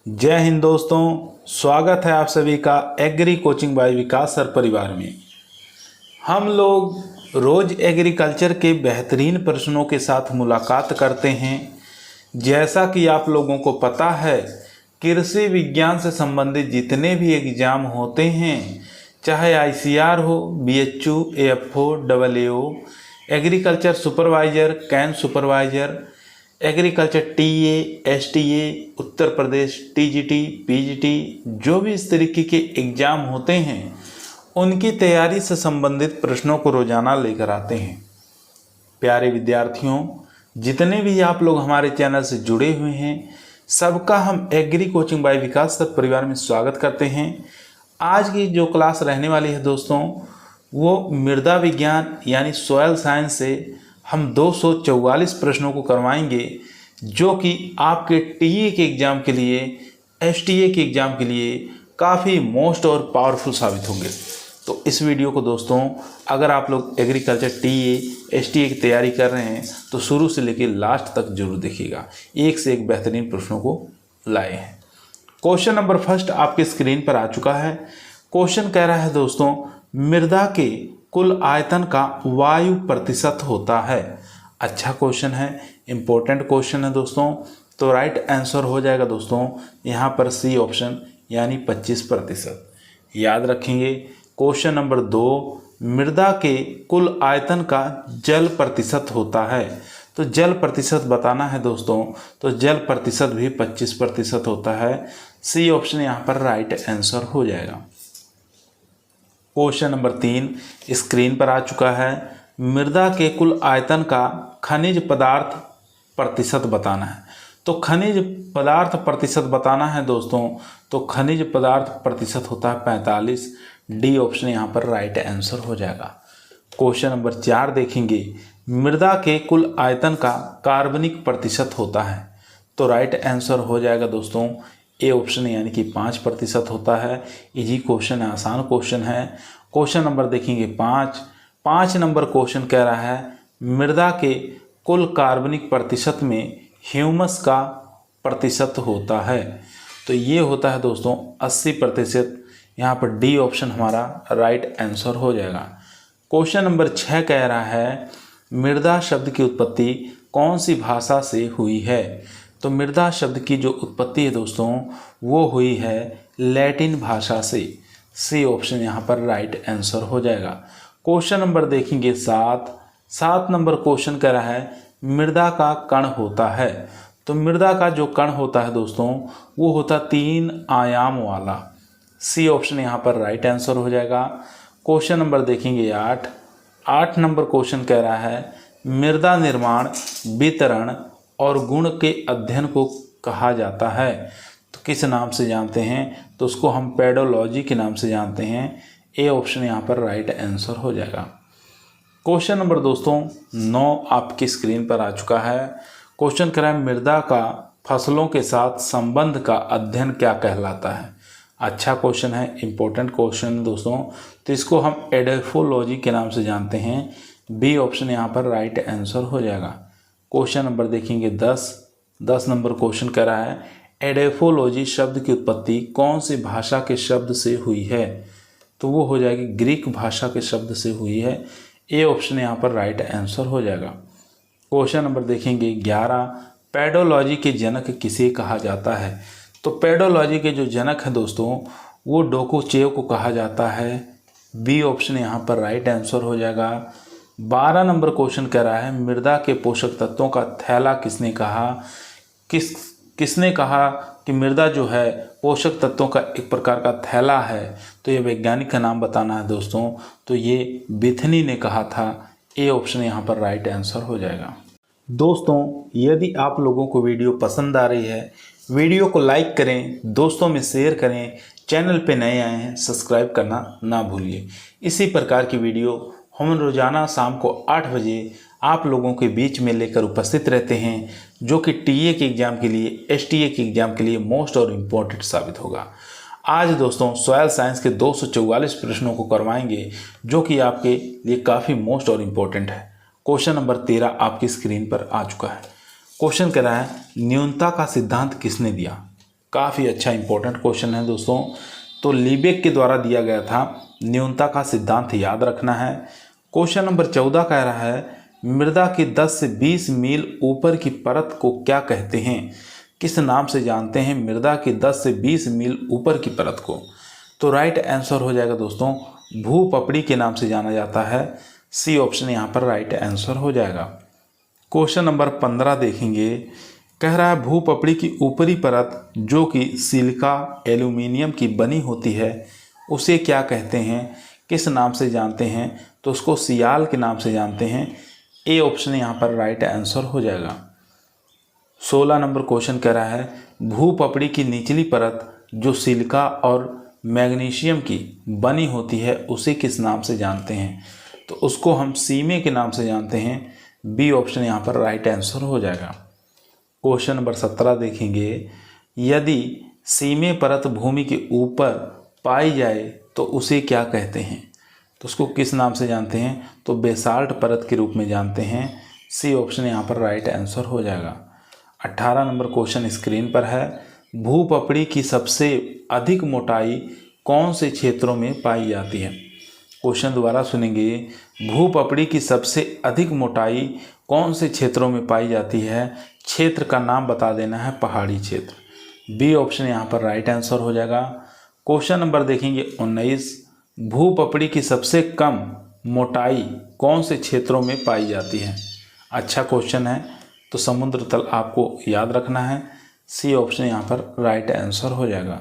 जय हिंद दोस्तों, स्वागत है आप सभी का एग्री कोचिंग बाय विकास सर परिवार में। हम लोग रोज एग्रीकल्चर के बेहतरीन प्रश्नों के साथ मुलाकात करते हैं। जैसा कि आप लोगों को पता है, कृषि विज्ञान से संबंधित जितने भी एग्जाम होते हैं, चाहे आईसीआर हो, BHU, AFO, AAO, agriculture supervisor, can supervisor, agriculture TA, STA, Uttar Pradesh TGT, PGT, जो भी इस तरीके के एग्ज़ाम होते हैं, उनकी तैयारी से संबंधित प्रश्नों को रोज़ाना लेकर आते हैं। प्यारे विद्यार्थियों, जितने भी आप लोग हमारे चैनल से जुड़े हुए हैं, सबका हम एग्री कोचिंग बाय विकास सर परिवार में स्वागत करते हैं। आज की जो क्लास रहने वाली है दोस्तों, वो मृदा विज्ञान यानी सॉयल साइंस से हम 244 प्रश्नों को करवाएंगे, जो कि आपके टीए के एग्ज़ाम के लिए, एसटीए के एग्ज़ाम के लिए काफ़ी मोस्ट और पावरफुल साबित होंगे। तो इस वीडियो को दोस्तों, अगर आप लोग एग्रीकल्चर टीए, एसटीए की तैयारी कर रहे हैं तो शुरू से लेकर लास्ट तक जरूर देखिएगा। एक से एक बेहतरीन प्रश्नों को लाए हैं। क्वेश्चन नंबर फर्स्ट आपके स्क्रीन पर आ चुका है। क्वेश्चन कह रहा है दोस्तों, मृदा के कुल आयतन का वायु प्रतिशत होता है। अच्छा क्वेश्चन है, इंपॉर्टेंट क्वेश्चन है दोस्तों। तो राइट आंसर हो जाएगा दोस्तों यहाँ पर सी ऑप्शन यानी 25%। याद रखेंगे। क्वेश्चन नंबर 2, मृदा के कुल आयतन का जल प्रतिशत होता है। तो जल प्रतिशत बताना है दोस्तों, तो जल प्रतिशत भी 25% होता है। सी ऑप्शन यहाँ पर राइट आंसर हो जाएगा। क्वेश्चन नंबर 3 स्क्रीन पर आ चुका है। मृदा के कुल आयतन का खनिज पदार्थ प्रतिशत बताना है। तो खनिज पदार्थ प्रतिशत बताना है दोस्तों, तो खनिज पदार्थ प्रतिशत होता है 45। डी ऑप्शन यहाँ पर राइट आंसर हो जाएगा। क्वेश्चन नंबर 4 देखेंगे, मृदा के कुल आयतन का कार्बनिक प्रतिशत होता है। तो राइट आंसर हो जाएगा दोस्तों ए ऑप्शन यानी कि 5% होता है। इजी क्वेश्चन है, आसान क्वेश्चन है। क्वेश्चन नंबर देखेंगे 5 नंबर क्वेश्चन कह रहा है, मृदा के कुल कार्बनिक प्रतिशत में ह्यूमस का प्रतिशत होता है। तो ये होता है दोस्तों 80%। यहाँ पर डी ऑप्शन हमारा राइट आंसर हो जाएगा। क्वेश्चन नंबर 6 कह रहा है, मृदा शब्द की उत्पत्ति कौन सी भाषा से हुई है। तो मृदा शब्द की जो उत्पत्ति है दोस्तों, वो हुई है लैटिन भाषा से। सी ऑप्शन यहाँ पर राइट आंसर हो जाएगा। क्वेश्चन नंबर देखेंगे 7 नंबर क्वेश्चन कह रहा है, मृदा का कण होता है। तो मृदा का जो कण होता है दोस्तों, वो होता 3 आयाम वाला। सी ऑप्शन यहाँ पर राइट आंसर हो जाएगा। क्वेश्चन नंबर देखेंगे 8 नंबर क्वेश्चन कह रहा है, मृदा निर्माण, वितरण और गुण के अध्ययन को कहा जाता है। तो किस नाम से जानते हैं, तो उसको हम पेडोलॉजी के नाम से जानते हैं। ए ऑप्शन यहाँ पर राइट आंसर हो जाएगा। क्वेश्चन नंबर दोस्तों 9 आपकी स्क्रीन पर आ चुका है। क्वेश्चन कह रहा है, मृदा का फसलों के साथ संबंध का अध्ययन क्या कहलाता है। अच्छा क्वेश्चन है, इंपॉर्टेंट क्वेश्चन है दोस्तों। तो इसको हम एडेफोलॉजी के नाम से जानते हैं। बी ऑप्शन यहाँ पर राइट आंसर हो जाएगा। क्वेश्चन नंबर देखेंगे 10 नंबर क्वेश्चन कह रहा है, एडेफोलॉजी शब्द की उत्पत्ति कौन सी भाषा के शब्द से हुई है। तो वो हो जाएगी ग्रीक भाषा के शब्द से हुई है। ए ऑप्शन यहाँ पर राइट आंसर हो जाएगा। क्वेश्चन नंबर देखेंगे 11, पेडोलॉजी के जनक किसे कहा जाता है। तो पेडोलॉजी के जो जनक हैं दोस्तों, वो डोकोचेव को कहा जाता है। बी ऑप्शन यहाँ पर राइट आंसर हो जाएगा। 12 नंबर क्वेश्चन कह रहा है, मृदा के पोषक तत्वों का थैला किसने कहा। किसने कहा कि मृदा जो है पोषक तत्वों का एक प्रकार का थैला है। तो ये वैज्ञानिक का नाम बताना है दोस्तों, तो ये बिथनी ने कहा था। ए ऑप्शन यहाँ पर राइट आंसर हो जाएगा। दोस्तों, यदि आप लोगों को वीडियो पसंद आ रही है, वीडियो को लाइक करें, दोस्तों में शेयर करें, चैनल पे नए आए हैं सब्सक्राइब करना ना भूलिए। इसी प्रकार की वीडियो हम रोज़ाना शाम को 8 बजे आप लोगों के बीच में लेकर उपस्थित रहते हैं, जो कि टीए के एग्ज़ाम के लिए, एसटीए के एग्ज़ाम के लिए मोस्ट और इम्पोर्टेंट साबित होगा। आज दोस्तों सॉयल साइंस के 244 प्रश्नों को करवाएंगे, जो कि आपके लिए काफ़ी मोस्ट और इम्पोर्टेंट है। क्वेश्चन नंबर 13 आपकी स्क्रीन पर आ चुका है। क्वेश्चन कह रहा है, न्यूनता का सिद्धांत किसने दिया। काफ़ी अच्छा इंपॉर्टेंट क्वेश्चन है दोस्तों। तो लीबेक के द्वारा दिया गया था, न्यूनता का सिद्धांत याद रखना है। क्वेश्चन नंबर 14 कह रहा है मृदा की 10 से 20 मील ऊपर की परत को क्या कहते हैं, किस नाम से जानते हैं मृदा की 10 से 20 मील ऊपर की परत को। तो राइट आंसर हो जाएगा दोस्तों भूपपड़ी के नाम से जाना जाता है। सी ऑप्शन यहाँ पर राइट आंसर हो जाएगा। क्वेश्चन नंबर 15 देखेंगे, कह रहा है भूपपड़ी की ऊपरी परत जो कि सिलिका एल्यूमिनियम की बनी होती है उसे क्या कहते हैं, किस नाम से जानते हैं। तो उसको सियाल के नाम से जानते हैं। ए ऑप्शन यहाँ पर राइट आंसर हो जाएगा। 16 नंबर क्वेश्चन कह रहा है भूपपड़ी की निचली परत जो सिलिका और मैग्नीशियम की बनी होती है उसे किस नाम से जानते हैं। तो उसको हम सीमे के नाम से जानते हैं। बी ऑप्शन यहाँ पर राइट आंसर हो जाएगा। क्वेश्चन नंबर 17 देखेंगे, यदि सीमे परत भूमि के ऊपर पाई जाए तो उसे क्या कहते हैं। तो उसको किस नाम से जानते हैं। तो बेसाल्ट परत के रूप में जानते हैं। सी ऑप्शन यहाँ पर राइट आंसर हो जाएगा। 18 नंबर क्वेश्चन स्क्रीन पर है, भूपपड़ी की सबसे अधिक मोटाई कौन से क्षेत्रों में पाई जाती है। क्वेश्चन दोबारा सुनेंगे, भूपपड़ी की सबसे अधिक मोटाई कौन से क्षेत्रों में पाई जाती है। क्षेत्र का नाम बता देना है, पहाड़ी क्षेत्र। बी ऑप्शन यहाँ पर राइट आंसर हो जाएगा। क्वेश्चन नंबर देखेंगे 19, भूपपड़ी की सबसे कम मोटाई कौन से क्षेत्रों में पाई जाती है। अच्छा क्वेश्चन है, तो समुद्र तल आपको याद रखना है। सी ऑप्शन यहाँ पर राइट आंसर हो जाएगा।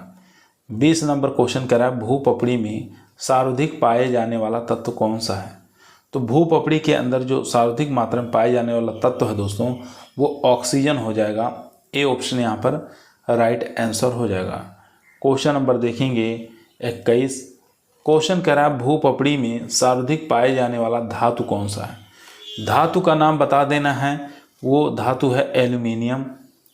20 नंबर क्वेश्चन कह रहा है भूपपड़ी में सर्वाधिक पाए जाने वाला तत्व कौन सा है। तो भूपपड़ी के अंदर जो सर्वाधिक मात्रा में पाए जाने वाला तत्व है दोस्तों वो ऑक्सीजन हो जाएगा। ए ऑप्शन यहाँ पर राइट आंसर हो जाएगा। क्वेश्चन नंबर देखेंगे 21, क्वेश्चन कह रहा है भूपपड़ी में सर्वाधिक पाए जाने वाला धातु कौन सा है। धातु का नाम बता देना है, वो धातु है एल्यूमिनियम।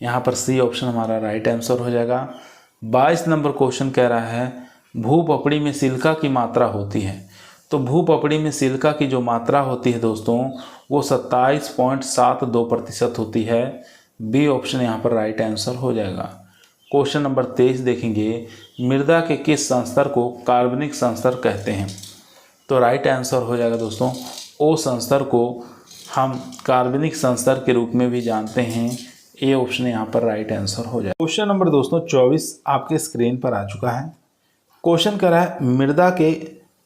यहाँ पर सी ऑप्शन हमारा राइट आंसर हो जाएगा। 22 नंबर क्वेश्चन कह रहा है भूपपड़ी में सिलिका की मात्रा होती है। तो भूपपड़ी में सिलिका की जो मात्रा होती है दोस्तों वो 27.72% होती है। बी ऑप्शन यहाँ पर राइट आंसर हो जाएगा। क्वेश्चन नंबर 23 देखेंगे, मृदा के किस संस्तर को कार्बनिक संस्तर कहते हैं। तो राइट आंसर हो जाएगा दोस्तों ओ संस्तर को हम कार्बनिक संस्तर के रूप में भी जानते हैं। ए ऑप्शन यहाँ पर राइट आंसर हो जाएगा। क्वेश्चन नंबर दोस्तों 24 आपके स्क्रीन पर आ चुका है। क्वेश्चन कह रहा है मृदा के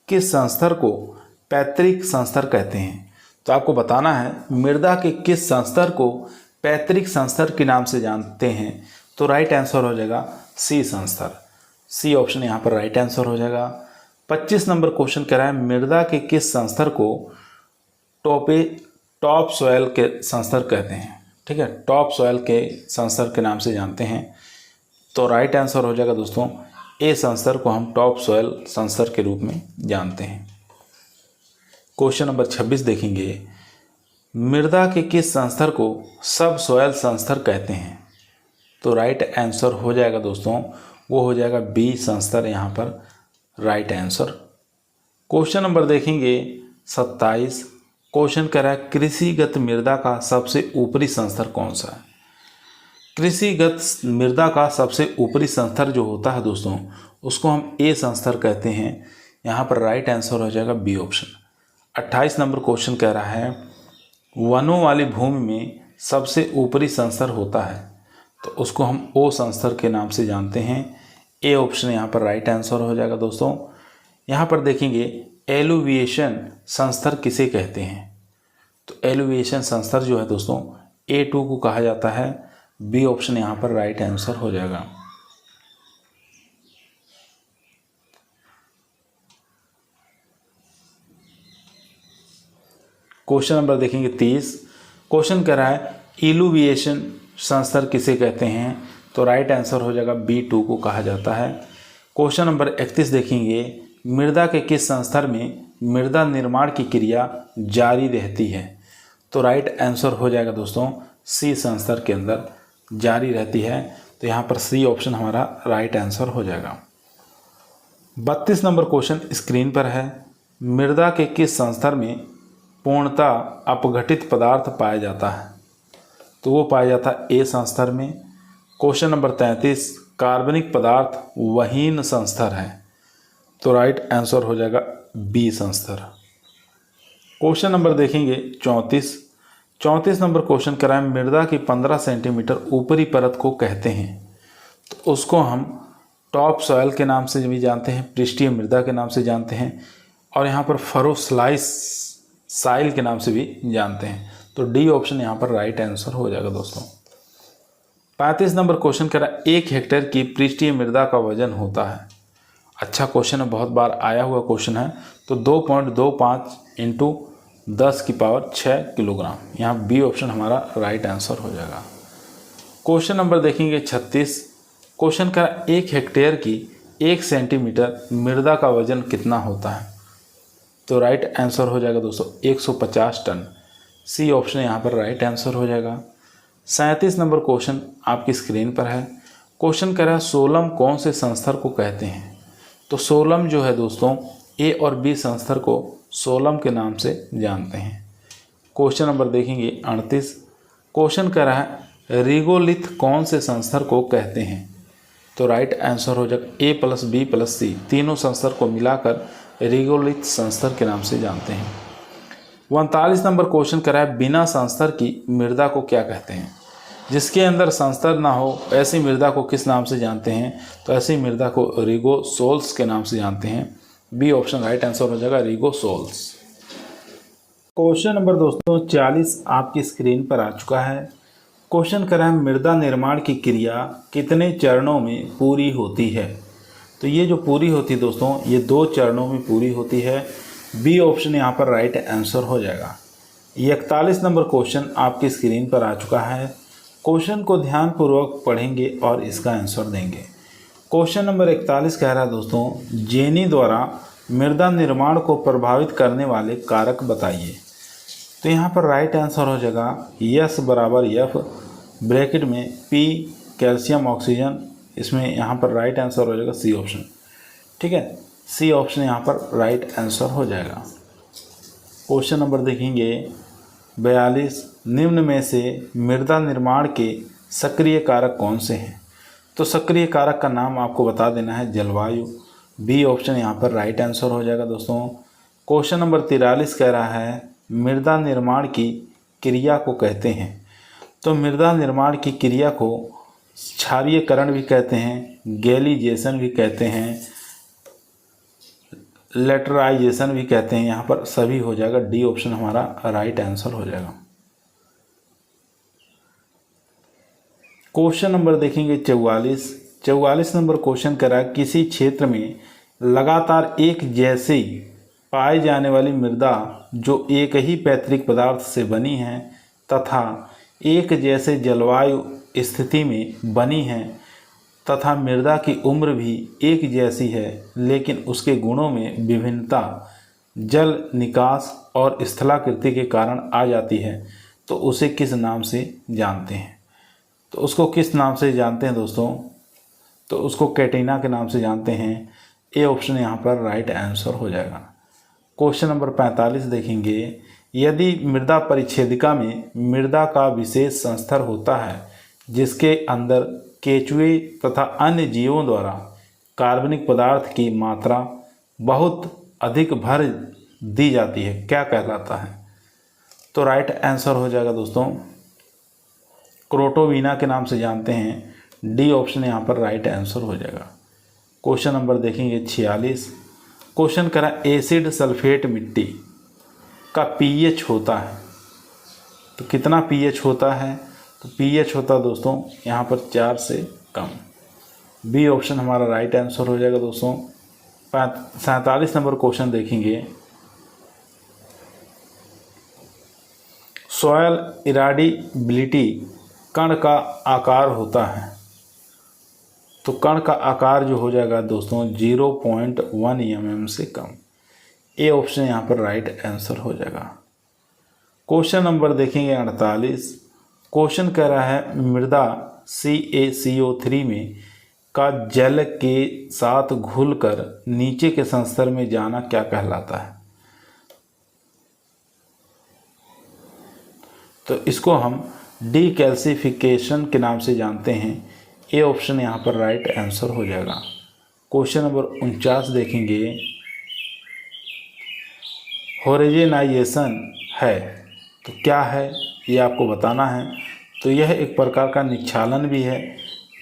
किस संस्तर को पैतृक संस्तर कहते हैं। तो आपको बताना है मृदा के किस संस्तर को पैतृक संस्तर के नाम से जानते हैं। तो राइट आंसर हो जाएगा सी संस्तर। सी ऑप्शन यहाँ पर राइट आंसर हो जाएगा। 25 नंबर क्वेश्चन कह रहा है मृदा के किस संस्तर को टॉप सॉयल के संस्तर कहते हैं। ठीक है, टॉप सॉयल के संस्तर के नाम से जानते हैं। तो राइट आंसर हो जाएगा दोस्तों ए संस्तर को हम टॉप सॉयल संस्तर के रूप में जानते हैं। क्वेश्चन नंबर 26 देखेंगे, मृदा के किस संस्तर को सब सॉयल संस्तर कहते हैं। तो राइट आंसर हो जाएगा दोस्तों वो हो जाएगा बी संस्तर, यहाँ पर राइट आंसर। क्वेश्चन नंबर देखेंगे 27, क्वेश्चन कह रहा है कृषिगत मृदा का सबसे ऊपरी संस्तर कौन सा है। कृषिगत मृदा का सबसे ऊपरी संस्तर जो होता है दोस्तों उसको हम ए संस्तर कहते हैं। यहाँ पर राइट आंसर हो जाएगा बी ऑप्शन। 28 नंबर क्वेश्चन कह रहा है वनों वाली भूमि में सबसे ऊपरी संस्तर होता है। तो उसको हम ओ संस्तर के नाम से जानते हैं। ए ऑप्शन यहाँ पर राइट आंसर हो जाएगा दोस्तों। यहाँ पर देखेंगे एलुविएशन संस्तर किसे कहते हैं। तो एलुविएशन संस्तर जो है दोस्तों A2 को कहा जाता है। बी ऑप्शन यहाँ पर राइट आंसर हो जाएगा। क्वेश्चन नंबर देखेंगे 30, क्वेश्चन कह रहा है इलुविएशन संस्तर किसे कहते हैं। तो राइट आंसर हो जाएगा B2 को कहा जाता है। क्वेश्चन नंबर 31 देखेंगे मृदा के किस संस्तर में मृदा निर्माण की क्रिया जारी रहती है। तो राइट आंसर हो जाएगा दोस्तों सी संस्तर के अंदर जारी रहती है। तो यहाँ पर सी ऑप्शन हमारा राइट आंसर हो जाएगा। 32 नंबर क्वेश्चन स्क्रीन पर है मृदा के किस संस्तर में पूर्णतः अपघटित पदार्थ पाया जाता है। तो वो पाया जाता है ए संस्तर में। क्वेश्चन नंबर 33, कार्बनिक पदार्थ वहीन संस्तर है। तो राइट आंसर हो जाएगा बी संस्तर। क्वेश्चन नंबर देखेंगे 34 नंबर क्वेश्चन कह रहा है मृदा की 15 सेंटीमीटर ऊपरी परत को कहते हैं। तो उसको हम टॉप सॉयल के नाम से भी जानते हैं, पृष्ठीय मृदा के नाम से जानते हैं, और यहाँ पर फरोस्लाइस साइल के नाम से भी जानते हैं। तो डी ऑप्शन यहाँ पर राइट आंसर हो जाएगा दोस्तों। 35 नंबर क्वेश्चन कह रहा है 1 हेक्टेयर की पृष्ठीय मृदा का वजन होता है। अच्छा क्वेश्चन है, बहुत बार आया हुआ क्वेश्चन है। तो 2.25 इंटू 10 की पावर 6 किलोग्राम। यहाँ बी ऑप्शन हमारा राइट आंसर हो जाएगा। क्वेश्चन नंबर देखेंगे 36। क्वेश्चन का 1 हेक्टेयर की 1 सेंटीमीटर मृदा का वजन कितना होता है। तो राइट आंसर हो जाएगा दोस्तों 150 टन। सी ऑप्शन यहाँ पर राइट आंसर हो जाएगा। 37 नंबर क्वेश्चन आपकी स्क्रीन पर है। क्वेश्चन कह रहा है सोलम कौन से संस्तर को कहते हैं। तो सोलम जो है दोस्तों ए और बी संस्तर को सोलम के नाम से जानते हैं। क्वेश्चन नंबर देखेंगे 38। क्वेश्चन कह रहा है रिगोलिथ कौन से संस्तर को कहते हैं। तो राइट आंसर हो जाएगा ए प्लस बी प्लस सी, तीनों संस्तर को मिलाकर रिगोलिथ संस्तर के नाम से जानते हैं। 39 नंबर क्वेश्चन कह रहा है बिना संस्तर की मृदा को क्या कहते हैं। जिसके अंदर संस्तर ना हो ऐसी मृदा को किस नाम से जानते हैं। तो ऐसी मृदा को रिगोसोल्स के नाम से जानते हैं। बी ऑप्शन राइट आंसर हो जाएगा रिगोसोल्स। क्वेश्चन नंबर दोस्तों 40 आपकी स्क्रीन पर आ चुका है। क्वेश्चन कर रहा है मृदा निर्माण की क्रिया कितने चरणों में पूरी होती है। तो ये जो पूरी होती है दोस्तों ये 2 चरणों में पूरी होती है। बी ऑप्शन यहाँ पर राइट आंसर हो जाएगा। 41 नंबर क्वेश्चन आपकी स्क्रीन पर आ चुका है। क्वेश्चन को ध्यानपूर्वक पढ़ेंगे और इसका आंसर देंगे। क्वेश्चन नंबर 41 कह रहा है दोस्तों जेनी द्वारा मृदा निर्माण को प्रभावित करने वाले कारक बताइए। तो यहाँ पर राइट आंसर हो जाएगा यस बराबर एफ ब्रैकेट में पी कैल्शियम ऑक्सीजन, इसमें यहाँ पर राइट आंसर हो जाएगा सी ऑप्शन। ठीक है, सी ऑप्शन यहाँ पर राइट आंसर हो जाएगा। क्वेश्चन नंबर देखेंगे 42। निम्न में से मृदा निर्माण के सक्रिय कारक कौन से हैं। तो सक्रिय कारक का नाम आपको बता देना है जलवायु। बी ऑप्शन यहाँ पर राइट आंसर हो जाएगा दोस्तों। क्वेश्चन नंबर 43 कह रहा है मृदा निर्माण की क्रिया को कहते हैं। तो मृदा निर्माण की क्रिया को क्षारीयकरण भी कहते हैं, गैलीजेशन भी कहते हैं, लेटराइजेशन भी कहते हैं। यहाँ पर सभी हो जाएगा। डी ऑप्शन हमारा राइट आंसर हो जाएगा। क्वेश्चन नंबर देखेंगे 44 नंबर क्वेश्चन कह रहा है किसी क्षेत्र में लगातार एक जैसी पाए जाने वाली मृदा जो एक ही पैतृक पदार्थ से बनी है तथा एक जैसे जलवायु स्थिति में बनी है तथा मृदा की उम्र भी एक जैसी है लेकिन उसके गुणों में विभिन्नता जल निकास और स्थलाकृति के कारण आ जाती है, तो उसे किस नाम से जानते हैं। तो उसको किस नाम से जानते हैं दोस्तों। तो उसको कैटिना के नाम से जानते हैं। ए ऑप्शन यहाँ पर राइट आंसर हो जाएगा। क्वेश्चन नंबर 45 देखेंगे यदि मृदा परिच्छेदिका में मृदा का विशेष संस्तर होता है जिसके अंदर केचुए तथा अन्य जीवों द्वारा कार्बनिक पदार्थ की मात्रा बहुत अधिक भर दी जाती है, क्या कहलाता है। तो राइट आंसर हो जाएगा दोस्तों क्रोटोविना के नाम से जानते हैं। डी ऑप्शन यहाँ पर राइट आंसर हो जाएगा। क्वेश्चन नंबर देखेंगे 46। क्वेश्चन करा एसिड सल्फेट मिट्टी का पीएच होता है। तो कितना पीएच होता है। तो पीएच होता है दोस्तों यहाँ पर 4 से कम। बी ऑप्शन हमारा राइट आंसर हो जाएगा दोस्तों। 47 नंबर क्वेश्चन देखेंगे सॉयल इराडिबिलिटी कण का आकार होता है। तो कण का आकार जो हो जाएगा दोस्तों 0.1 mm से कम। ए ऑप्शन यहाँ पर राइट आंसर हो जाएगा। क्वेश्चन नंबर देखेंगे 48। क्वेश्चन कह रहा है मृदा CaCO3 में का जल के साथ घुलकर नीचे के संस्तर में जाना क्या कहलाता है। तो इसको हम डीकैल्सिफिकेशन के नाम से जानते हैं। ए ऑप्शन यहाँ पर राइट आंसर हो जाएगा। क्वेश्चन नंबर 49 देखेंगे, होरिजेनाइजेशन है तो क्या है ये आपको बताना है। तो यह एक प्रकार का निक्षालन भी है,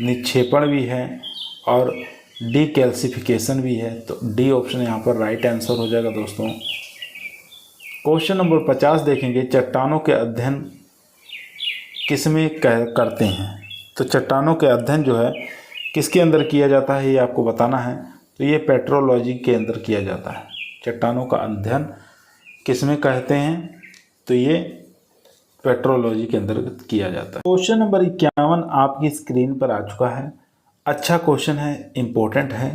निक्षेपण भी है और डीकैल्सिफिकेशन भी है। तो डी ऑप्शन यहाँ पर राइट आंसर हो जाएगा दोस्तों। क्वेश्चन नंबर 50 देखेंगे, चट्टानों के अध्ययन किसमें करते हैं। तो चट्टानों के अध्ययन जो है किसके अंदर किया जाता है ये आपको बताना है। तो ये पेट्रोलॉजी के अंदर किया जाता है। चट्टानों का अध्ययन किसमें कहते हैं, तो ये पेट्रोलॉजी के अंतर्गत किया जाता है। क्वेश्चन नंबर 51 आपकी स्क्रीन पर आ चुका है। अच्छा क्वेश्चन है, इम्पोर्टेंट है।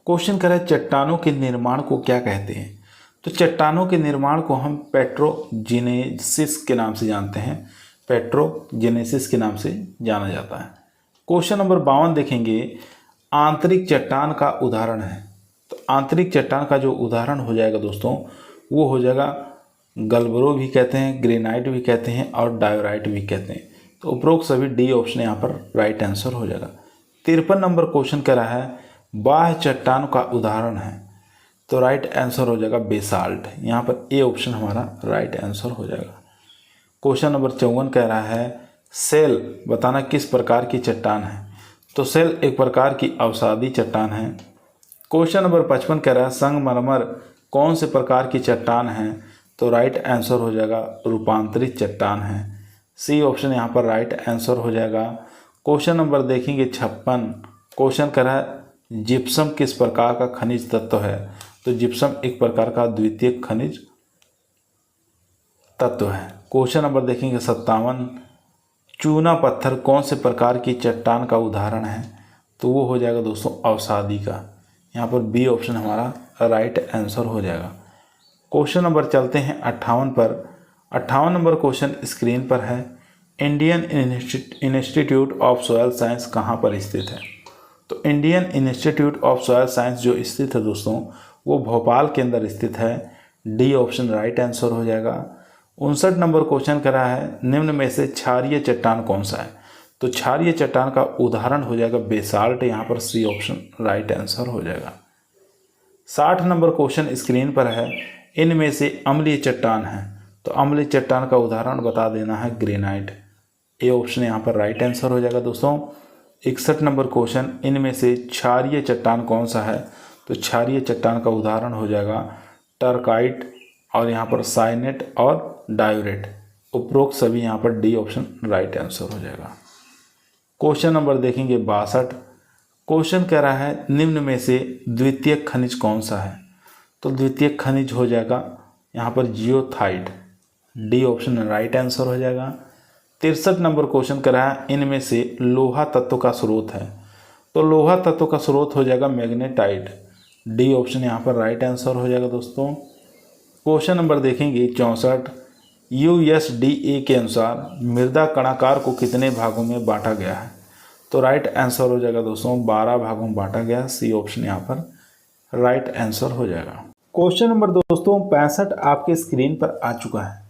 क्वेश्चन कर रहा है चट्टानों के निर्माण को क्या कहते हैं। तो चट्टानों के निर्माण को हम पेट्रोजेनेसिस के नाम से जानते हैं। पेट्रोजेनेसिस के नाम से जाना जाता है। क्वेश्चन नंबर 52 देखेंगे, आंतरिक चट्टान का उदाहरण है। तो आंतरिक चट्टान का जो उदाहरण हो जाएगा दोस्तों वो हो जाएगा गलबरो भी कहते हैं, ग्रेनाइट भी कहते हैं और डायोराइट भी कहते हैं। तो उपरोक्त सभी डी ऑप्शन यहाँ पर राइट आंसर हो जाएगा। 53 नंबर क्वेश्चन कह रहा है बाह्य चट्टान का उदाहरण है। तो राइट आंसर हो जाएगा बेसाल्ट। यहाँ पर ए ऑप्शन हमारा राइट आंसर हो जाएगा। क्वेश्चन नंबर 54 कह रहा है सेल बताना किस प्रकार की चट्टान है। तो सेल एक प्रकार की अवसादी चट्टान है। क्वेश्चन नंबर 55 कह रहा है संगमरमर कौन से प्रकार की चट्टान है। तो राइट आंसर हो जाएगा रूपांतरित चट्टान है। सी ऑप्शन यहाँ पर राइट आंसर हो जाएगा। क्वेश्चन नंबर देखेंगे 56। क्वेश्चन कह रहा है जिप्सम किस प्रकार का खनिज तत्व है। तो जिप्सम एक प्रकार का द्वितीय खनिज तत्व है। क्वेश्चन नंबर देखेंगे 57, चूना पत्थर कौन से प्रकार की चट्टान का उदाहरण है। तो वो हो जाएगा दोस्तों अवसादी का। यहाँ पर बी ऑप्शन हमारा राइट आंसर हो जाएगा। क्वेश्चन नंबर चलते हैं 58 पर। 58 नंबर क्वेश्चन स्क्रीन पर है, Indian institute of soil science कहाँ पर स्थित है। तो Indian institute of soil science जो स्थित है दोस्तों वो भोपाल के अंदर स्थित है। डी ऑप्शन राइट आंसर हो जाएगा। 59 नंबर क्वेश्चन कर रहा है निम्न में से क्षारीय चट्टान कौन सा है। तो क्षारीय चट्टान का उदाहरण हो जाएगा बेसाल्ट। यहाँ पर सी ऑप्शन राइट आंसर हो जाएगा। 60 नंबर क्वेश्चन स्क्रीन पर है, इनमें से अम्लीय चट्टान है। तो अम्लीय चट्टान का उदाहरण बता देना है ग्रेनाइट। ए ऑप्शन यहाँ पर राइट आंसर हो जाएगा दोस्तों। 61 नंबर क्वेश्चन, इनमें से क्षारीय चट्टान कौन सा है। तो क्षारीय चट्टान का उदाहरण हो जाएगा टर्काइट और यहाँ पर साइनेट और डायोरेट। उपरोक्त सभी यहाँ पर डी ऑप्शन राइट आंसर हो जाएगा। क्वेश्चन नंबर देखेंगे 62। क्वेश्चन कह रहा है निम्न में से द्वितीय खनिज कौन सा है। तो द्वितीय खनिज हो जाएगा यहाँ पर जियोथाइट। डी ऑप्शन राइट आंसर हो जाएगा। 63 नंबर क्वेश्चन कह रहा है इनमें से लोहा तत्व का स्रोत है। तो लोहा तत्व का स्रोत हो जाएगा मैग्नेटाइट। डी ऑप्शन यहाँ पर राइट आंसर हो जाएगा दोस्तों। क्वेश्चन नंबर देखेंगे 64। USDA के अनुसार मृदा कणाकार को कितने भागों में बांटा गया है। तो राइट आंसर हो जाएगा दोस्तों 12 भागों में बांटा गया। सी ऑप्शन यहाँ पर राइट आंसर हो जाएगा। क्वेश्चन नंबर दोस्तों 65 आपके स्क्रीन पर आ चुका है।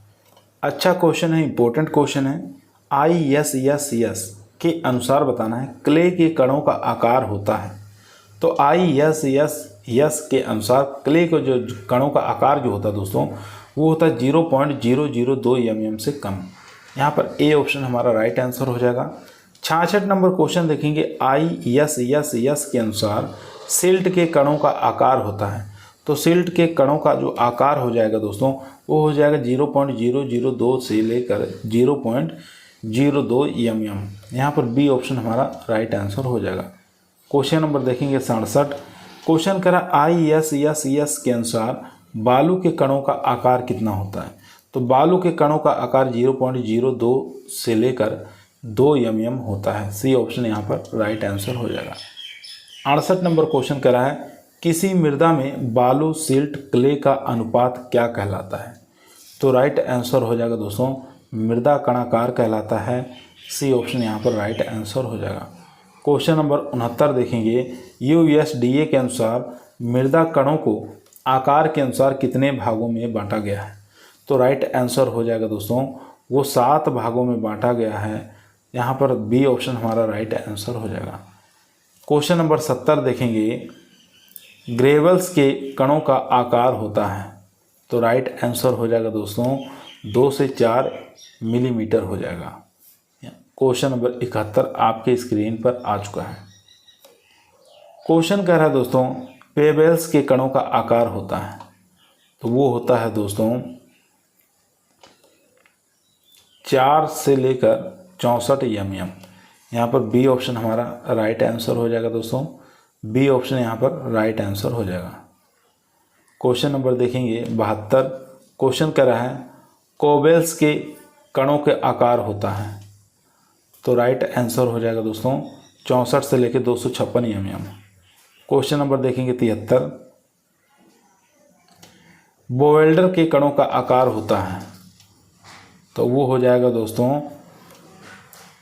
अच्छा क्वेश्चन है, इंपॉर्टेंट क्वेश्चन है। ISSS के अनुसार बताना है क्ले के कणों का आकार होता है। तो ISSS के अनुसार क्ले के जो कणों का आकार जो होता है दोस्तों वो होता है 0.002 mm से कम। यहाँ पर ए ऑप्शन हमारा राइट आंसर हो जाएगा। 66 नंबर क्वेश्चन देखेंगे, ISSS के अनुसार सिल्ट के कणों का आकार होता है। तो सिल्ट के कणों का जो आकार हो जाएगा दोस्तों वो हो जाएगा 0.002 से लेकर 0.02 mm। यहाँ पर बी ऑप्शन हमारा राइट आंसर हो जाएगा। क्वेश्चन नंबर देखेंगे 67। क्वेश्चन करा ISSS के अनुसार बालू के कणों का आकार कितना होता है। तो बालू के कणों का आकार 0.02 से लेकर 2 mm होता है। सी ऑप्शन यहाँ पर राइट आंसर हो जाएगा। 68 नंबर क्वेश्चन कह रहा है किसी मृदा में बालू सिल्ट क्ले का अनुपात क्या कहलाता है। तो राइट आंसर हो जाएगा दोस्तों मृदा कणाकार कहलाता है। सी ऑप्शन यहाँ पर राइट आंसर हो जाएगा। क्वेश्चन नंबर 69 देखेंगे, USDA के अनुसार मृदा कणों को आकार के अनुसार कितने भागों में बांटा गया है। तो राइट आंसर हो जाएगा दोस्तों वो 7 भागों में बांटा गया है। यहाँ पर बी ऑप्शन हमारा राइट आंसर हो जाएगा। क्वेश्चन नंबर 70 देखेंगे, ग्रेवल्स के कणों का आकार होता है। तो राइट आंसर हो जाएगा दोस्तों 2 से 4 मिलीमीटर हो जाएगा। क्वेश्चन नंबर 71 आपके स्क्रीन पर आ चुका है। क्वेश्चन कह रहा है दोस्तों, पेबल्स के कणों का आकार होता है। तो वो होता है दोस्तों 4 से लेकर 64 mm। यहाँ पर बी ऑप्शन हमारा राइट आंसर हो जाएगा दोस्तों। बी ऑप्शन यहाँ पर राइट आंसर हो जाएगा। क्वेश्चन नंबर देखेंगे 72। क्वेश्चन कह रहा है, कोबेल्स के कणों के आकार होता है। तो राइट आंसर हो जाएगा दोस्तों 64 से लेकर 256 mm। क्वेश्चन नंबर देखेंगे 73। बोवेल्डर के कणों का आकार होता है। तो वो हो जाएगा दोस्तों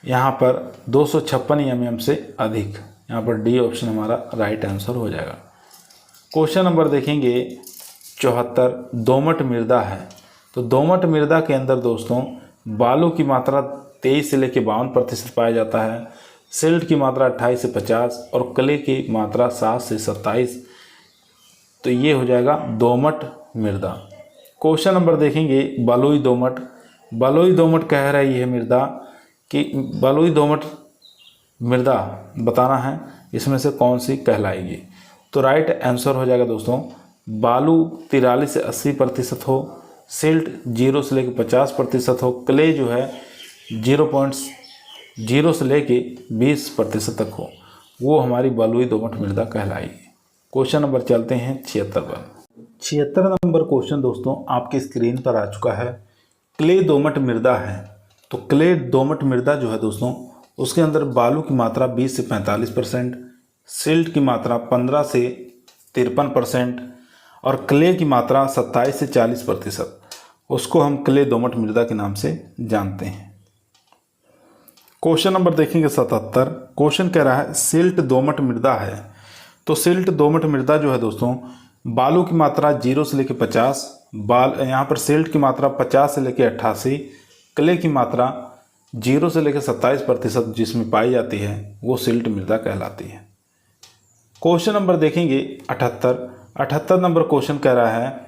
यहाँ पर 256 mm से अधिक। यहाँ पर डी ऑप्शन हमारा राइट आंसर हो जाएगा। क्वेश्चन नंबर देखेंगे 74। दोमट मृदा है। तो दोमट मृदा के अंदर दोस्तों बालू की मात्रा 23 से लेकर 52% पाया जाता है, सिल्ट की मात्रा 28 से 50 और क्ले की मात्रा 7 से 27। तो ये हो जाएगा दोमट मृदा। क्वेश्चन नंबर देखेंगे बलुई दोमट। बलुई दोमट कह रही है मृदा कि बलुई दोमट मृदा बताना है इसमें से कौन सी कहलाएगी। तो राइट आंसर हो जाएगा दोस्तों बालू 43 से 80% हो, सिल्ट 0 से लेकर 50% हो, क्ले जो है 0.0 से लेके 20% तक हो, वो हमारी बलुई दोमट मृदा कहलाएगी। क्वेश्चन नंबर चलते हैं 76 पर। 76 नंबर क्वेश्चन दोस्तों आपकी स्क्रीन पर आ चुका है। क्ले दोमट मृदा है। तो क्ले दोमट मृदा जो है दोस्तों उसके अंदर बालू की मात्रा 20 से 45%, सिल्ट की मात्रा 15 से 53% और क्ले की मात्रा 27 से 40%। उसको हम क्ले दोमट मृदा के नाम से जानते हैं। क्वेश्चन नंबर देखेंगे 77। क्वेश्चन कह रहा है सिल्ट दोमट मृदा है। तो सिल्ट दोमट मृदा जो है दोस्तों बालू की मात्रा 0 से लेकर 50, यहाँ पर सिल्ट की मात्रा 50 से लेकर 88, क्ले की मात्रा 0 से लेकर 27% जिसमें पाई जाती है वो सिल्ट मृदा कहलाती है। क्वेश्चन नंबर देखेंगे 78। 78 नंबर क्वेश्चन कह रहा है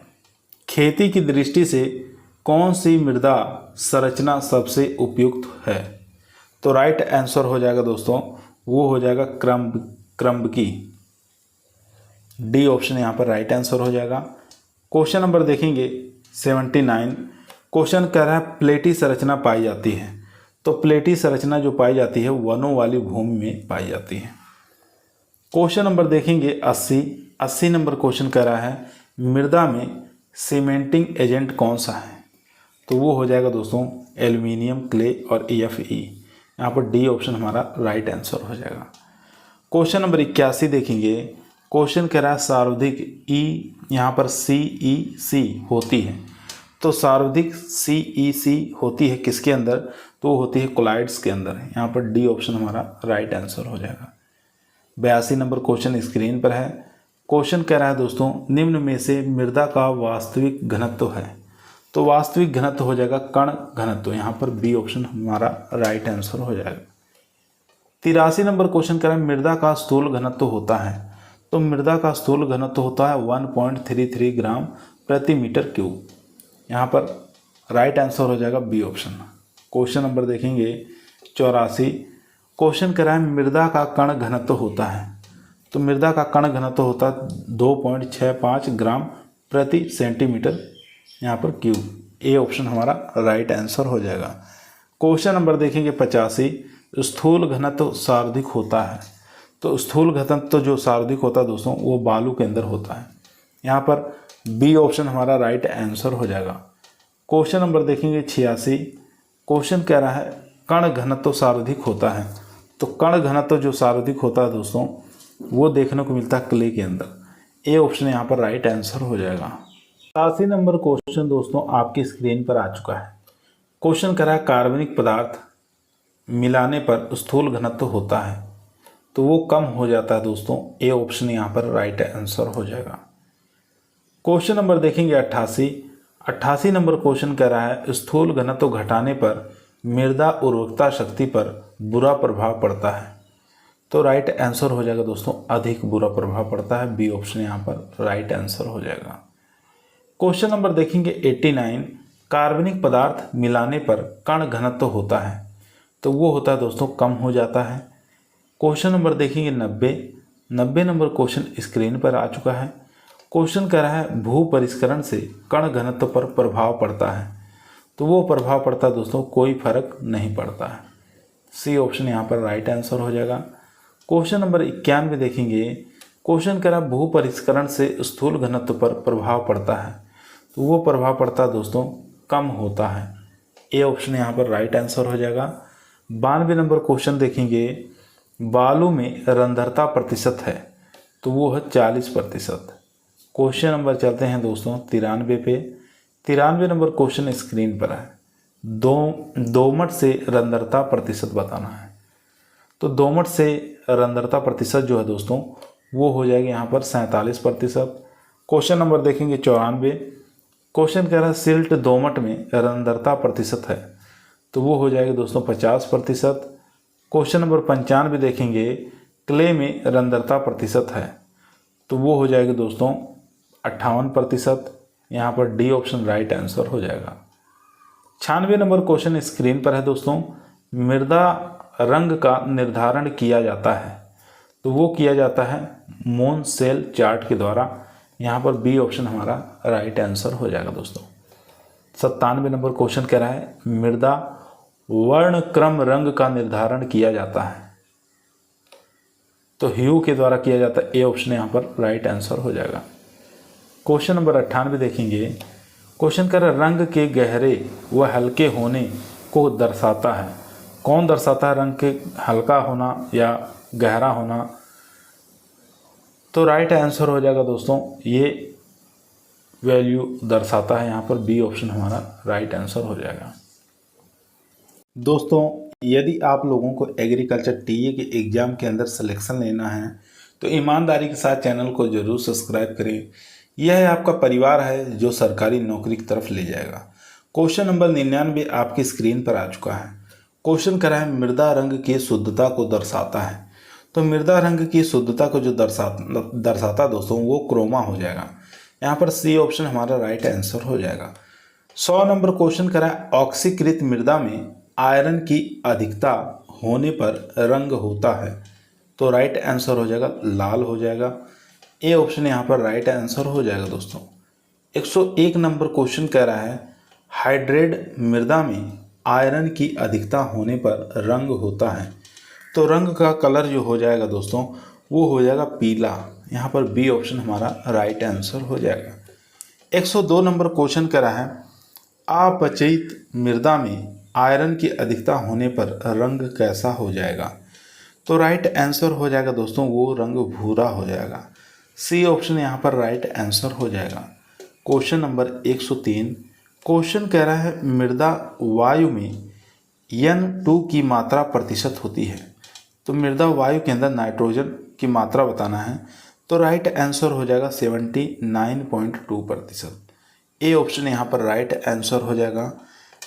खेती की दृष्टि से कौन सी मृदा संरचना सबसे उपयुक्त है। तो राइट आंसर हो जाएगा दोस्तों वो हो जाएगा क्रम्बकी। डी ऑप्शन यहाँ पर राइट आंसर हो जाएगा। क्वेश्चन नंबर देखेंगे 79। क्वेश्चन कह रहा है प्लेटी संरचना पाई जाती है। तो प्लेटी संरचना जो पाई जाती है वनों वाली भूमि में पाई जाती है। क्वेश्चन नंबर देखेंगे 80। 80 नंबर क्वेश्चन कह रहा है मृदा में सीमेंटिंग एजेंट कौन सा है। तो वो हो जाएगा दोस्तों एल्युमिनियम, क्ले और EFE। यहाँ पर डी ऑप्शन हमारा राइट आंसर हो जाएगा। क्वेश्चन नंबर 81 देखेंगे। क्वेश्चन कह रहा है सर्वाधिक यहाँ पर CEC होती है। तो सर्वाधिक CEC होती है किसके अंदर। तो वो होती है कोलाइड्स के अंदर। यहाँ पर डी ऑप्शन हमारा राइट आंसर हो जाएगा। 82 नंबर क्वेश्चन स्क्रीन पर है। क्वेश्चन कह रहा है दोस्तों निम्न में से मृदा का वास्तविक घनत्व है। तो वास्तविक घनत्व हो जाएगा कण घनत्व। यहाँ पर बी ऑप्शन हमारा राइट आंसर हो जाएगा। 83 नंबर क्वेश्चन कह रहा है मृदा का स्थूल घनत्व होता है। तो मृदा का स्थूल घनत्व होता है 1.33 ग्राम प्रति मीटर क्यूब। यहाँ पर राइट आंसर हो जाएगा बी ऑप्शन। क्वेश्चन नंबर देखेंगे 84। क्वेश्चन कह रहा है मृदा का कण घनत्व होता है। तो मृदा का कण घनत्व होता है 2.65 ग्राम प्रति सेंटीमीटर यहाँ पर क्यूब। ए ऑप्शन हमारा राइट आंसर हो जाएगा। क्वेश्चन नंबर देखेंगे 85। स्थूल घनत्व सर्वाधिक होता है। तो स्थूल घनत्व जो सर्वाधिक होता है दोस्तों वो बालू के अंदर होता है। यहाँ पर बी ऑप्शन हमारा राइट आंसर हो जाएगा। क्वेश्चन नंबर देखेंगे 86। क्वेश्चन कह रहा है कण घनत्व सर्वाधिक होता है। तो कण घनत्व जो सर्वाधिक होता है दोस्तों वो देखने को मिलता है क्ले के अंदर। ए ऑप्शन यहाँ पर राइट आंसर हो जाएगा। 87 नंबर क्वेश्चन दोस्तों आपकी स्क्रीन पर आ चुका है। क्वेश्चन कह रहा है कार्बनिक पदार्थ मिलाने पर स्थूल घनत्व होता है। तो वो कम हो जाता है दोस्तों। ए ऑप्शन यहाँ पर राइट आंसर हो जाएगा। क्वेश्चन नंबर देखेंगे 88। 88 नंबर क्वेश्चन कह रहा है स्थूल घनत्व घटाने पर मृदा उर्वरकता शक्ति पर बुरा प्रभाव पड़ता है। तो राइट आंसर हो जाएगा दोस्तों अधिक बुरा प्रभाव पड़ता है। बी ऑप्शन यहाँ पर राइट आंसर हो जाएगा। क्वेश्चन नंबर देखेंगे 89, कार्बनिक पदार्थ मिलाने पर कण घनत्व होता है, तो वो होता है दोस्तों कम हो जाता है। क्वेश्चन नंबर देखेंगे 90 नंबर क्वेश्चन स्क्रीन पर आ चुका है। क्वेश्चन कह रहा है भू परिष्करण से कण घनत्व पर प्रभाव पड़ता है, तो वो प्रभाव पड़ता है दोस्तों कोई फर्क नहीं पड़ता है। सी ऑप्शन यहाँ पर राइट आंसर हो जाएगा। क्वेश्चन नंबर 91 देखेंगे। क्वेश्चन कह रहा है भू परिष्करण से स्थूल घनत्व पर प्रभाव पड़ता है, तो वो प्रभाव पड़ता है दोस्तों कम होता है। ए ऑप्शन यहाँ पर राइट आंसर हो जाएगा। 92 नंबर क्वेश्चन देखेंगे। बालू में रंध्रता प्रतिशत है, तो वो है 40%। क्वेश्चन नंबर चलते हैं दोस्तों 93 पे। 93 नंबर क्वेश्चन स्क्रीन पर है। दोमट से रंध्रता प्रतिशत बताना है, तो दोमट से रंध्रता प्रतिशत जो है दोस्तों वो हो जाएगी यहाँ पर 47%। क्वेश्चन नंबर देखेंगे 94। क्वेश्चन कह रहा है सिल्ट दोमट में रंध्रता प्रतिशत है, तो वो हो जाएगा दोस्तों 50%। क्वेश्चन नंबर 95 देखेंगे। क्ले में रंध्रता प्रतिशत है, तो वो हो जाएगा दोस्तों 58%। यहाँ पर डी ऑप्शन राइट आंसर हो जाएगा। 96 नंबर क्वेश्चन स्क्रीन पर है दोस्तों। मृदा रंग का निर्धारण किया जाता है, तो वो किया जाता है मोन सेल चार्ट के द्वारा। यहाँ पर बी ऑप्शन हमारा राइट आंसर हो जाएगा दोस्तों। 97 नंबर क्वेश्चन कह रहा है मृदा वर्ण क्रम रंग का निर्धारण किया जाता है, तो ह्यू के द्वारा किया जाता है। ए ऑप्शन यहाँ पर राइट आंसर हो जाएगा। क्वेश्चन नंबर 98 देखेंगे। क्वेश्चन कह रहा है रंग के गहरे व हल्के होने को दर्शाता है, कौन दर्शाता है रंग के हल्का होना या गहरा होना, तो राइट आंसर हो जाएगा दोस्तों ये वैल्यू दर्शाता है। यहाँ पर बी ऑप्शन हमारा राइट आंसर हो जाएगा। दोस्तों यदि आप लोगों को एग्रीकल्चर टीए के एग्ज़ाम के अंदर सिलेक्शन लेना है तो ईमानदारी के साथ चैनल को ज़रूर सब्सक्राइब करें। यह आपका परिवार है जो सरकारी नौकरी की तरफ ले जाएगा। क्वेश्चन नंबर 99 आपकी स्क्रीन पर आ चुका है। क्वेश्चन करा है मृदा रंग की शुद्धता को दर्शाता है, तो मृदा रंग की शुद्धता को जो दर्शाता दोस्तों वो क्रोमा हो जाएगा। यहाँ पर सी ऑप्शन हमारा राइट आंसर हो जाएगा। 100 नंबर क्वेश्चन करा है ऑक्सीकृत मृदा में आयरन की अधिकता होने पर रंग होता है, तो राइट आंसर हो जाएगा लाल हो जाएगा। ए ऑप्शन यहाँ पर राइट आंसर हो जाएगा दोस्तों। 101 नंबर क्वेश्चन कह रहा है हाइड्रेट मृदा में आयरन की अधिकता होने पर रंग होता है, तो रंग का कलर जो हो जाएगा दोस्तों वो हो जाएगा पीला। यहाँ पर बी ऑप्शन हमारा राइट आंसर हो जाएगा। 102 नंबर क्वेश्चन कह रहा है अपचयित मृदा में आयरन की अधिकता होने पर रंग कैसा हो जाएगा, तो राइट आंसर हो जाएगा दोस्तों वो रंग भूरा हो जाएगा। सी ऑप्शन यहाँ पर राइट आंसर हो जाएगा। Question number 103। क्वेश्चन कह रहा है मृदा वायु में N2 की मात्रा प्रतिशत होती है, तो मृदा वायु के अंदर नाइट्रोजन की मात्रा बताना है, तो राइट आंसर हो जाएगा 79.2%। ए ऑप्शन यहाँ पर राइट आंसर हो जाएगा।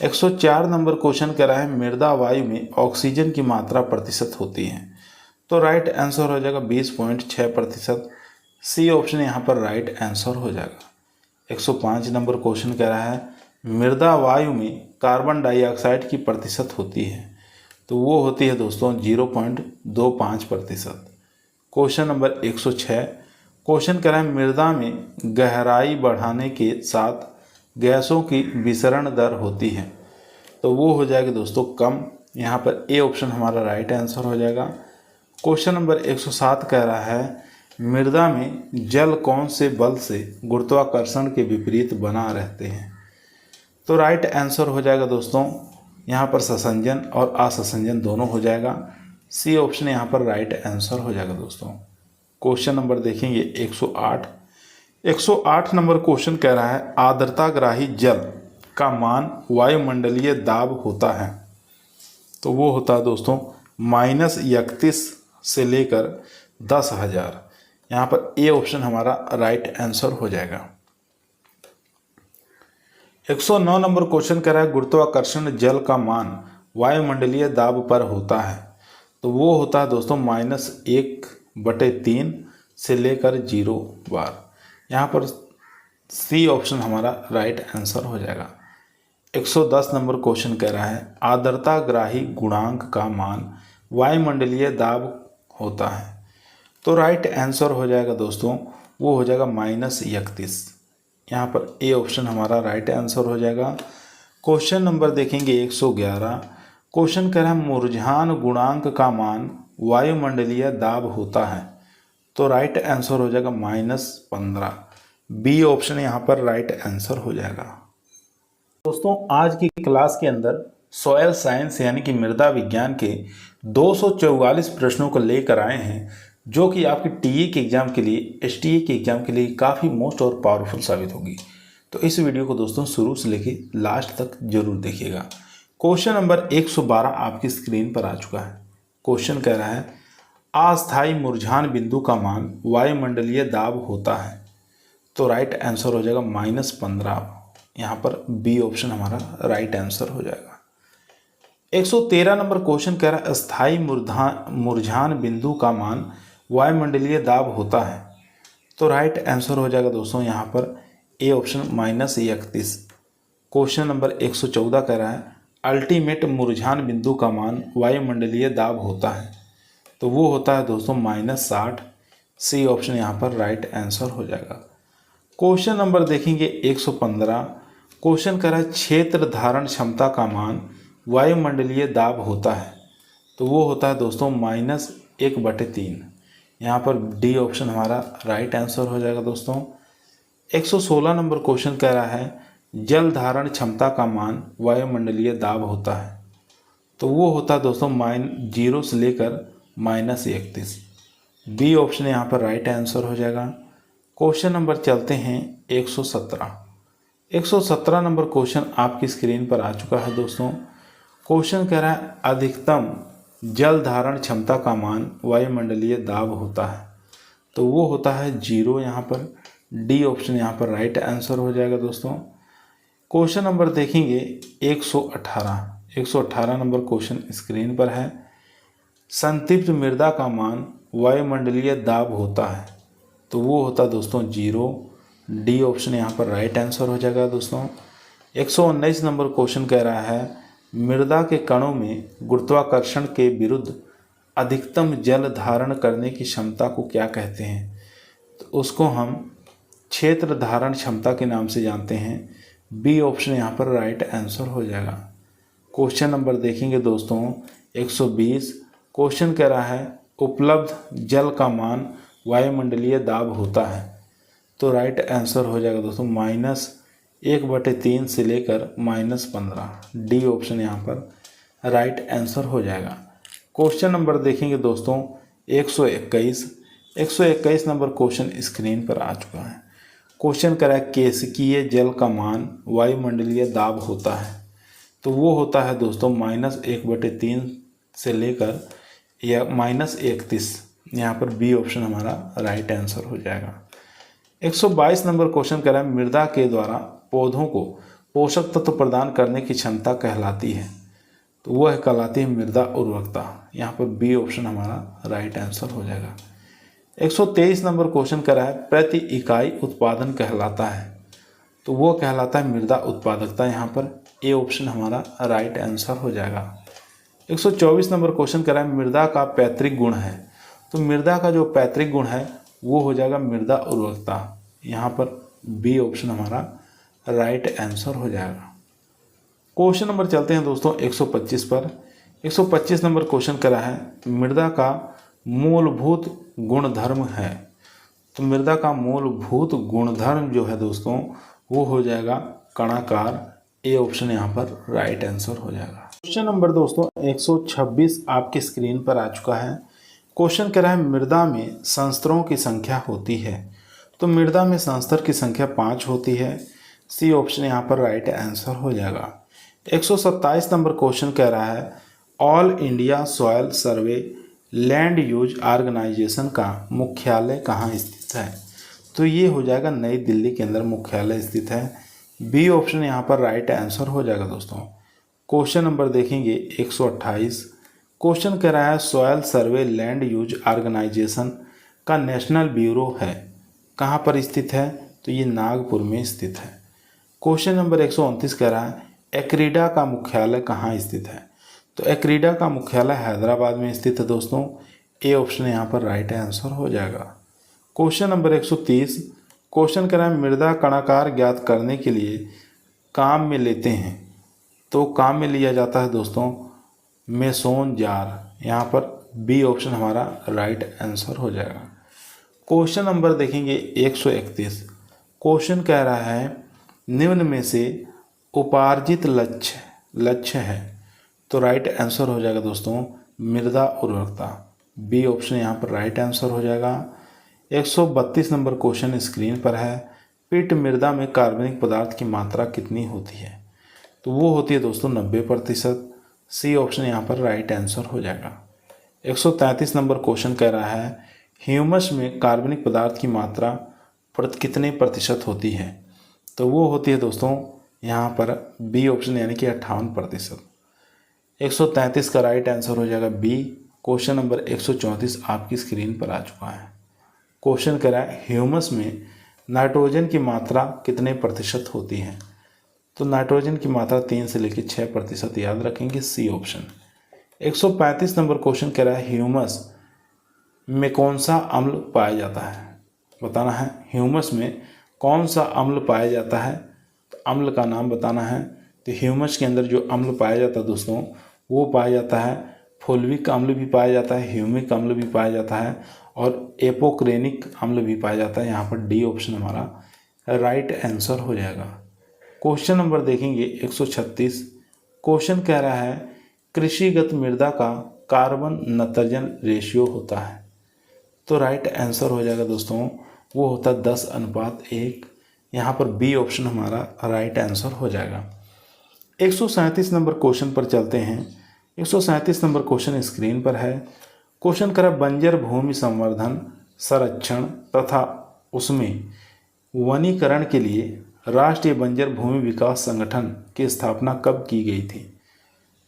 104 नंबर क्वेश्चन कह रहा है मृदा वायु में ऑक्सीजन की मात्रा प्रतिशत होती है, तो राइट आंसर हो जाएगा 20.6%। सी ऑप्शन यहाँ पर राइट आंसर हो जाएगा। 105 नंबर क्वेश्चन कह रहा है मृदा वायु में कार्बन डाइऑक्साइड की प्रतिशत होती है, तो वो होती है दोस्तों 0.25%। Question number 106। क्वेश्चन कह रहा है मृदा में गहराई बढ़ाने के साथ गैसों की विसरण दर होती है, तो वो हो जाएगी दोस्तों कम। यहाँ पर ए ऑप्शन हमारा राइट आंसर हो जाएगा। क्वेश्चन नंबर 107 कह रहा है मृदा में जल कौन से बल से गुरुत्वाकर्षण के विपरीत बना रहते हैं, तो राइट आंसर हो जाएगा दोस्तों यहाँ पर ससंजन और असंजन दोनों हो जाएगा। सी ऑप्शन यहाँ पर राइट आंसर हो जाएगा दोस्तों। क्वेश्चन नंबर देखेंगे 108 नंबर क्वेश्चन कह रहा है आर्द्रताग्राही जल का मान वायुमंडलीय दाब होता है, तो वो होता है दोस्तों -31 से लेकर 10,000। यहाँ पर ए ऑप्शन हमारा राइट आंसर हो जाएगा। 109 नंबर क्वेश्चन कह रहा है गुरुत्वाकर्षण जल का मान वायुमंडलीय दाब पर होता है, तो वो होता है दोस्तों -1/3 से लेकर 0 बार। यहाँ पर सी ऑप्शन हमारा राइट आंसर हो जाएगा। 110 नंबर क्वेश्चन कह रहा है आर्द्रताग्राही गुणांक का मान वायुमंडलीय दाब होता है। तो राइट आंसर हो जाएगा दोस्तों, वो हो जाएगा -31। यहाँ पर ए ऑप्शन हमारा राइट आंसर हो जाएगा। क्वेश्चन नंबर देखेंगे 111। क्वेश्चन कह रहा है मुरझान गुणांक का मान वायुमंडलीय दाब होता है। तो राइट आंसर हो जाएगा -15। बी ऑप्शन यहाँ पर राइट आंसर हो जाएगा। दोस्तों आज की क्लास के अंदर सॉयल साइंस यानी कि मृदा विज्ञान के 244 प्रश्नों को लेकर आए हैं, जो कि आपके टीए के एग्जाम के लिए, एसटीए के एग्जाम के लिए काफ़ी मोस्ट और पावरफुल साबित होगी। तो इस वीडियो को दोस्तों शुरू से लेके लास्ट तक जरूर देखिएगा। क्वेश्चन नंबर 112 आपकी स्क्रीन पर आ चुका है। क्वेश्चन कह रहा है अस्थायी मुरझान बिंदु का मान वायुमंडलीय दाब होता है। तो राइट आंसर हो जाएगा -15। यहाँ पर बी ऑप्शन हमारा राइट आंसर हो जाएगा। 113 नंबर क्वेश्चन कह रहा है अस्थायी मुरझान बिंदु का मान वायुमंडलीय दाब होता है। तो राइट आंसर हो जाएगा दोस्तों यहाँ पर ए ऑप्शन -31। क्वेश्चन नंबर 114 कह रहा है अल्टीमेट मुरझान बिंदु का मान वायुमंडलीय दाब होता है। तो वो होता है दोस्तों -60। सी ऑप्शन यहाँ पर राइट आंसर हो जाएगा। क्वेश्चन नंबर देखेंगे 115। क्वेश्चन कह रहा है क्षेत्र धारण क्षमता का मान वायुमंडलीय दाब होता है। तो वो होता है दोस्तों -1/3। यहाँ पर डी ऑप्शन हमारा राइट आंसर हो जाएगा दोस्तों। 116 नंबर क्वेश्चन कह रहा है जल धारण क्षमता का मान वायुमंडलीय दाब होता है। तो वो होता है दोस्तों -0 से लेकर -31। बी ऑप्शन यहाँ पर राइट आंसर हो जाएगा। क्वेश्चन नंबर चलते हैं 117। 117 नंबर क्वेश्चन आपकी स्क्रीन पर आ चुका है दोस्तों। क्वेश्चन कह रहा है अधिकतम जल धारण क्षमता का मान वायुमंडलीय दाब होता है। तो वो होता है 0। यहाँ पर डी ऑप्शन यहाँ पर राइट आंसर हो जाएगा दोस्तों। क्वेश्चन नंबर देखेंगे 118। 118 नंबर क्वेश्चन स्क्रीन पर है संतृप्त मृदा का मान वायुमंडलीय दाब होता है। तो वो होता है दोस्तों 0। डी ऑप्शन यहाँ पर राइट आंसर हो जाएगा दोस्तों। 119 नंबर क्वेश्चन कह रहा है मृदा के कणों में गुरुत्वाकर्षण के विरुद्ध अधिकतम जल धारण करने की क्षमता को क्या कहते हैं। तो उसको हम क्षेत्र धारण क्षमता के नाम से जानते हैं। बी ऑप्शन यहाँ पर राइट आंसर हो जाएगा। क्वेश्चन नंबर देखेंगे दोस्तों 120। क्वेश्चन कह रहा है उपलब्ध जल का मान वायुमंडलीय दाब होता है। तो राइट आंसर हो जाएगा दोस्तों -1/3 से लेकर -15। डी ऑप्शन यहाँ पर राइट आंसर हो जाएगा। क्वेश्चन नंबर देखेंगे दोस्तों 121। 121 नंबर क्वेश्चन स्क्रीन पर आ चुका है। क्वेश्चन करा है केशिकीय जल का मान वायुमंडलीय दाब होता है। तो वो होता है दोस्तों -1/3 से लेकर या -31। यहाँ पर बी ऑप्शन हमारा राइट आंसर हो जाएगा। 122 नंबर क्वेश्चन कह रहा है मृदा के द्वारा पौधों को पोषक तत्व प्रदान करने की क्षमता कहलाती है। तो वह कहलाती है मृदा उर्वरकता। यहाँ पर बी ऑप्शन हमारा राइट आंसर हो जाएगा। 123 नंबर क्वेश्चन कह रहा है प्रति इकाई उत्पादन कहलाता है। तो वो कहलाता है मृदा उत्पादकता। यहाँ पर ए ऑप्शन हमारा राइट आंसर हो जाएगा। 124 नंबर क्वेश्चन कह रहा है मृदा का पैतृक गुण है। तो मृदा का जो पैतृक गुण है वो हो जाएगा मृदा उर्वरकता। यहाँ पर बी ऑप्शन हमारा राइट आंसर हो जाएगा। क्वेश्चन नंबर चलते हैं दोस्तों 125 पर। 125 नंबर क्वेश्चन करा है मृदा का मूलभूत गुणधर्म है। तो मृदा का मूलभूत गुणधर्म जो है दोस्तों वो हो जाएगा कणाकार। ए ऑप्शन यहाँ पर राइट आंसर हो जाएगा। क्वेश्चन नंबर दोस्तों 126 आपकी स्क्रीन पर आ चुका है। क्वेश्चन कह रहा है मृदा में संस्तरों की संख्या होती है। तो मृदा में संस्तर की संख्या 5 होती है। सी ऑप्शन यहाँ पर राइट आंसर हो जाएगा। 127 नंबर क्वेश्चन कह रहा है ऑल इंडिया सॉयल सर्वे लैंड यूज ऑर्गेनाइजेशन का मुख्यालय कहाँ स्थित है। तो ये हो जाएगा नई दिल्ली के अंदर मुख्यालय स्थित है। बी ऑप्शन यहाँ पर राइट आंसर हो जाएगा दोस्तों। क्वेश्चन नंबर देखेंगे 128। क्वेश्चन कह रहा है सॉयल सर्वे लैंड यूज ऑर्गेनाइजेशन का नेशनल ब्यूरो है, कहाँ पर स्थित है? तो ये नागपुर में स्थित है। क्वेश्चन नंबर 129 कह रहा है एक्रीडा का मुख्यालय कहाँ स्थित है? तो एक्रीडा का मुख्यालय हैदराबाद में स्थित है दोस्तों। ए ऑप्शन यहाँ पर राइट आंसर हो जाएगा। क्वेश्चन नंबर 130 क्वेश्चन कह रहा है मृदा कणाकार ज्ञात करने के लिए काम में लेते हैं, तो काम में लिया जाता है दोस्तों मेसोन जार। यहाँ पर बी ऑप्शन हमारा राइट आंसर हो जाएगा। क्वेश्चन नंबर देखेंगे 131। क्वेश्चन कह रहा है निम्न में से उपार्जित लक्ष्य है, तो राइट आंसर हो जाएगा दोस्तों मृदा उर्वरकता। बी ऑप्शन यहाँ पर राइट आंसर हो जाएगा। 132 नंबर क्वेश्चन स्क्रीन पर है पिट मृदा में कार्बनिक पदार्थ की मात्रा कितनी होती है? तो वो होती है दोस्तों 90%। सी ऑप्शन यहाँ पर राइट आंसर हो जाएगा। 133 नंबर क्वेश्चन कह रहा है ह्यूमस में कार्बनिक पदार्थ की मात्रा कितने प्रतिशत होती है? तो वो होती है दोस्तों यहाँ पर बी ऑप्शन यानी कि 58%। 133 का राइट आंसर हो जाएगा बी। क्वेश्चन नंबर 134 आपकी स्क्रीन पर आ चुका है। क्वेश्चन कह रहा है ह्यूमस में नाइट्रोजन की मात्रा कितने प्रतिशत होती है? तो नाइट्रोजन की मात्रा 3 से लेकर 6% याद रखेंगे, सी ऑप्शन। 135 नंबर क्वेश्चन कह रहा है ह्यूमस में कौन सा अम्ल पाया जाता है? बताना है ह्यूमस में कौन सा अम्ल पाया जाता है, तो अम्ल का नाम बताना है। तो ह्यूमस के अंदर जो अम्ल पाया जाता है दोस्तों वो पाया जाता है फुल्विक अम्ल भी पाया जाता है, ह्यूमिक अम्ल भी पाया जाता है और एपोक्रेनिक अम्ल भी पाया जाता है। यहाँ पर डी ऑप्शन हमारा राइट आंसर हो जाएगा। क्वेश्चन नंबर देखेंगे 136। क्वेश्चन कह रहा है कृषिगत मृदा का कार्बन नत्रजन रेशियो होता है, तो राइट आंसर हो जाएगा दोस्तों वो होता है 10:1। यहाँ पर बी ऑप्शन हमारा राइट आंसर हो जाएगा। 137 नंबर क्वेश्चन पर चलते हैं। 137 नंबर क्वेश्चन स्क्रीन पर है। क्वेश्चन करा बंजर भूमि संवर्धन संरक्षण तथा उसमें वनीकरण के लिए राष्ट्रीय बंजर भूमि विकास संगठन की स्थापना कब की गई थी?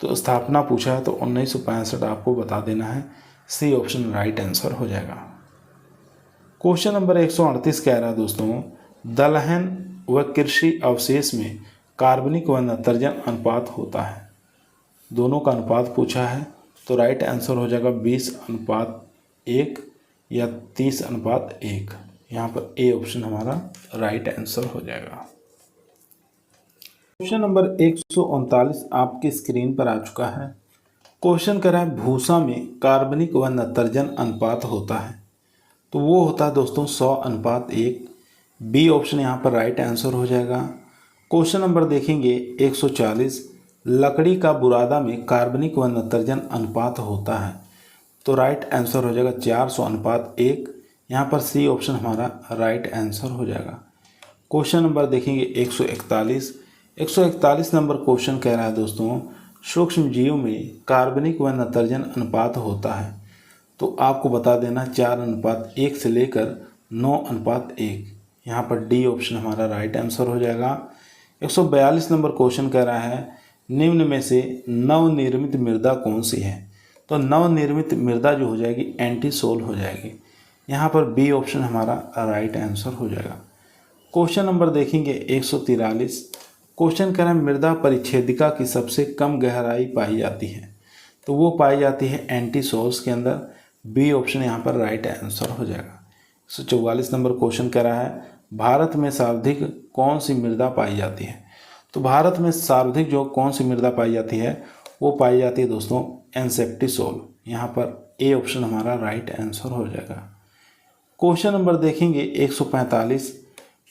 तो स्थापना पूछा है तो 1965 आपको बता देना है, सी ऑप्शन राइट आंसर हो जाएगा। क्वेश्चन नंबर 138 कह रहा है दोस्तों दलहन व कृषि अवशेष में कार्बनिक व नत्रजन अनुपात होता है, दोनों का अनुपात पूछा है, तो राइट आंसर हो जाएगा 20:1 या 30:1। यहाँ पर ए ऑप्शन हमारा राइट आंसर हो जाएगा। क्वेश्चन नंबर 139 आपकी स्क्रीन पर आ चुका है। क्वेश्चन कर रहा है भूसा में कार्बनिक व नत्रजन अनुपात होता है, तो वो होता है दोस्तों 100:1। बी ऑप्शन यहाँ पर राइट आंसर हो जाएगा। क्वेश्चन नंबर देखेंगे 140 लकड़ी का बुरादा में कार्बनिक व नत्रजन अनुपात होता है, तो राइट आंसर हो जाएगा 400:1। यहाँ पर सी ऑप्शन हमारा राइट आंसर हो जाएगा। क्वेश्चन नंबर देखेंगे 141 नंबर क्वेश्चन कह रहा है दोस्तों सूक्ष्म जीव में कार्बनिक व नत्रजन अनुपात होता है, तो आपको बता देना 4:1 से लेकर 9:1। यहाँ पर डी ऑप्शन हमारा राइट आंसर हो जाएगा। 142 नंबर क्वेश्चन कह रहा है निम्न में से नवनिर्मित मृदा कौन सी है? तो नवनिर्मित मृदा जो हो जाएगी एंटी सोल हो जाएगी। यहाँ पर बी ऑप्शन हमारा राइट आंसर हो जाएगा। क्वेश्चन नंबर देखेंगे 143। क्वेश्चन कह रहा है मृदा परिच्छेदिका की सबसे कम गहराई पाई जाती है, तो वो पाई जाती है एंटी सोल्स के अंदर। बी ऑप्शन यहाँ पर राइट आंसर हो जाएगा। 144 नंबर क्वेश्चन कह रहा है भारत में सर्वाधिक कौन सी मृदा पाई जाती है? तो भारत में सर्वाधिक जो कौन सी मृदा पाई जाती है वो पाई जाती है दोस्तों एनसेप्टिसोल। यहाँ पर ए ऑप्शन हमारा राइट आंसर हो जाएगा। क्वेश्चन नंबर देखेंगे 145।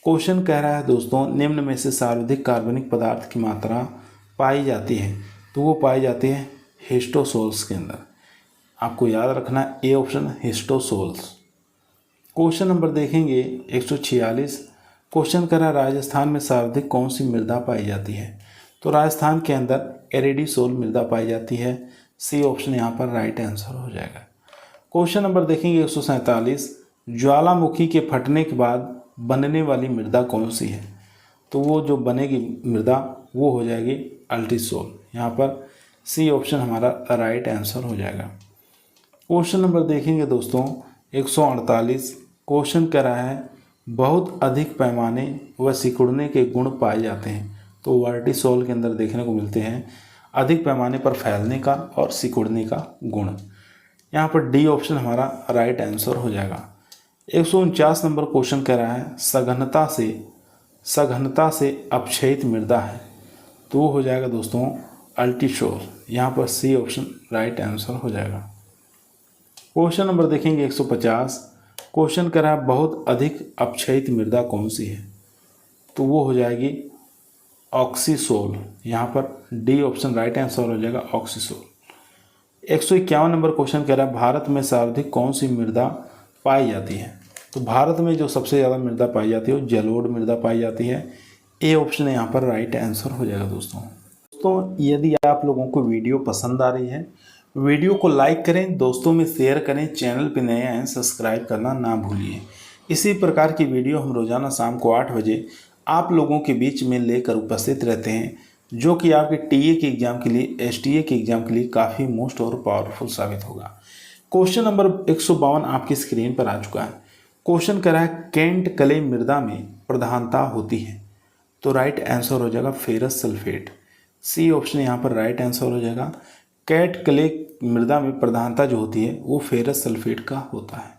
क्वेश्चन कह रहा है दोस्तों निम्न में से सर्वाधिक कार्बनिक पदार्थ की मात्रा पाई जाती है, तो वो पाई जाती है हिस्टोसोल्स के अंदर। आपको याद रखना है ए ऑप्शन हिस्टोसोल्स। क्वेश्चन नंबर देखेंगे 146। क्वेश्चन कह रहा है राजस्थान में सर्वाधिक कौन सी मृदा पाई जाती है? तो राजस्थान के अंदर एरिडीसोल मृदा पाई जाती है। सी ऑप्शन यहाँ पर राइट आंसर हो जाएगा। क्वेश्चन नंबर देखेंगे 147। ज्वालामुखी के फटने के बाद बनने वाली मृदा कौन सी है? तो वो जो बनेगी मृदा वो हो जाएगी अल्टीसोल। यहाँ पर सी ऑप्शन हमारा राइट आंसर हो जाएगा। क्वेश्चन नंबर देखेंगे दोस्तों 148। क्वेश्चन कह रहा है बहुत अधिक पैमाने व सिकुड़ने के गुण पाए जाते हैं। तो वर्टिसोल के अंदर देखने को मिलते हैं अधिक पैमाने पर फैलने का और सिकुड़ने का गुण। यहाँ पर डी ऑप्शन हमारा राइट आंसर हो जाएगा। 149 नंबर क्वेश्चन कह रहा है सघनता से अपक्षयित मृदा है। तो वो हो जाएगा दोस्तों अल्टीशोर। यहाँ पर सी ऑप्शन राइट आंसर हो जाएगा। क्वेश्चन नंबर देखेंगे 150। क्वेश्चन कह रहा है बहुत अधिक अपक्षयित मृदा कौन सी है। तो वो हो जाएगी ऑक्सीसोल। यहाँ पर डी ऑप्शन राइट आंसर हो जाएगा ऑक्सीसोल। 151 नंबर क्वेश्चन कह रहा है भारत में सर्वाधिक कौन सी मृदा पाई जाती है। तो भारत में जो सबसे ज़्यादा मृदा पाई जाती है वो जलोढ़ मृदा पाई जाती है। ए ऑप्शन यहाँ पर राइट आंसर हो जाएगा दोस्तों यदि आप लोगों को वीडियो पसंद आ रही है वीडियो को लाइक करें, दोस्तों में शेयर करें, चैनल पर नए हैं सब्सक्राइब करना ना भूलिए। इसी प्रकार की वीडियो हम रोज़ाना शाम को 8 बजे आप लोगों के बीच में लेकर उपस्थित रहते हैं, जो कि आपके टीए के एग्ज़ाम के लिए, एसटीए के एग्ज़ाम के लिए काफ़ी मोस्ट और पावरफुल साबित होगा। क्वेश्चन नंबर 152 आपकी स्क्रीन पर आ चुका है। क्वेश्चन कर रहा है केंट क्ले मृदा में प्रधानता होती है। तो राइट आंसर हो जाएगा फेरस सल्फेट। सी ऑप्शन यहाँ पर राइट आंसर हो जाएगा। कैट क्ले मृदा में प्रधानता जो होती है वो फेरस सल्फेट का होता है।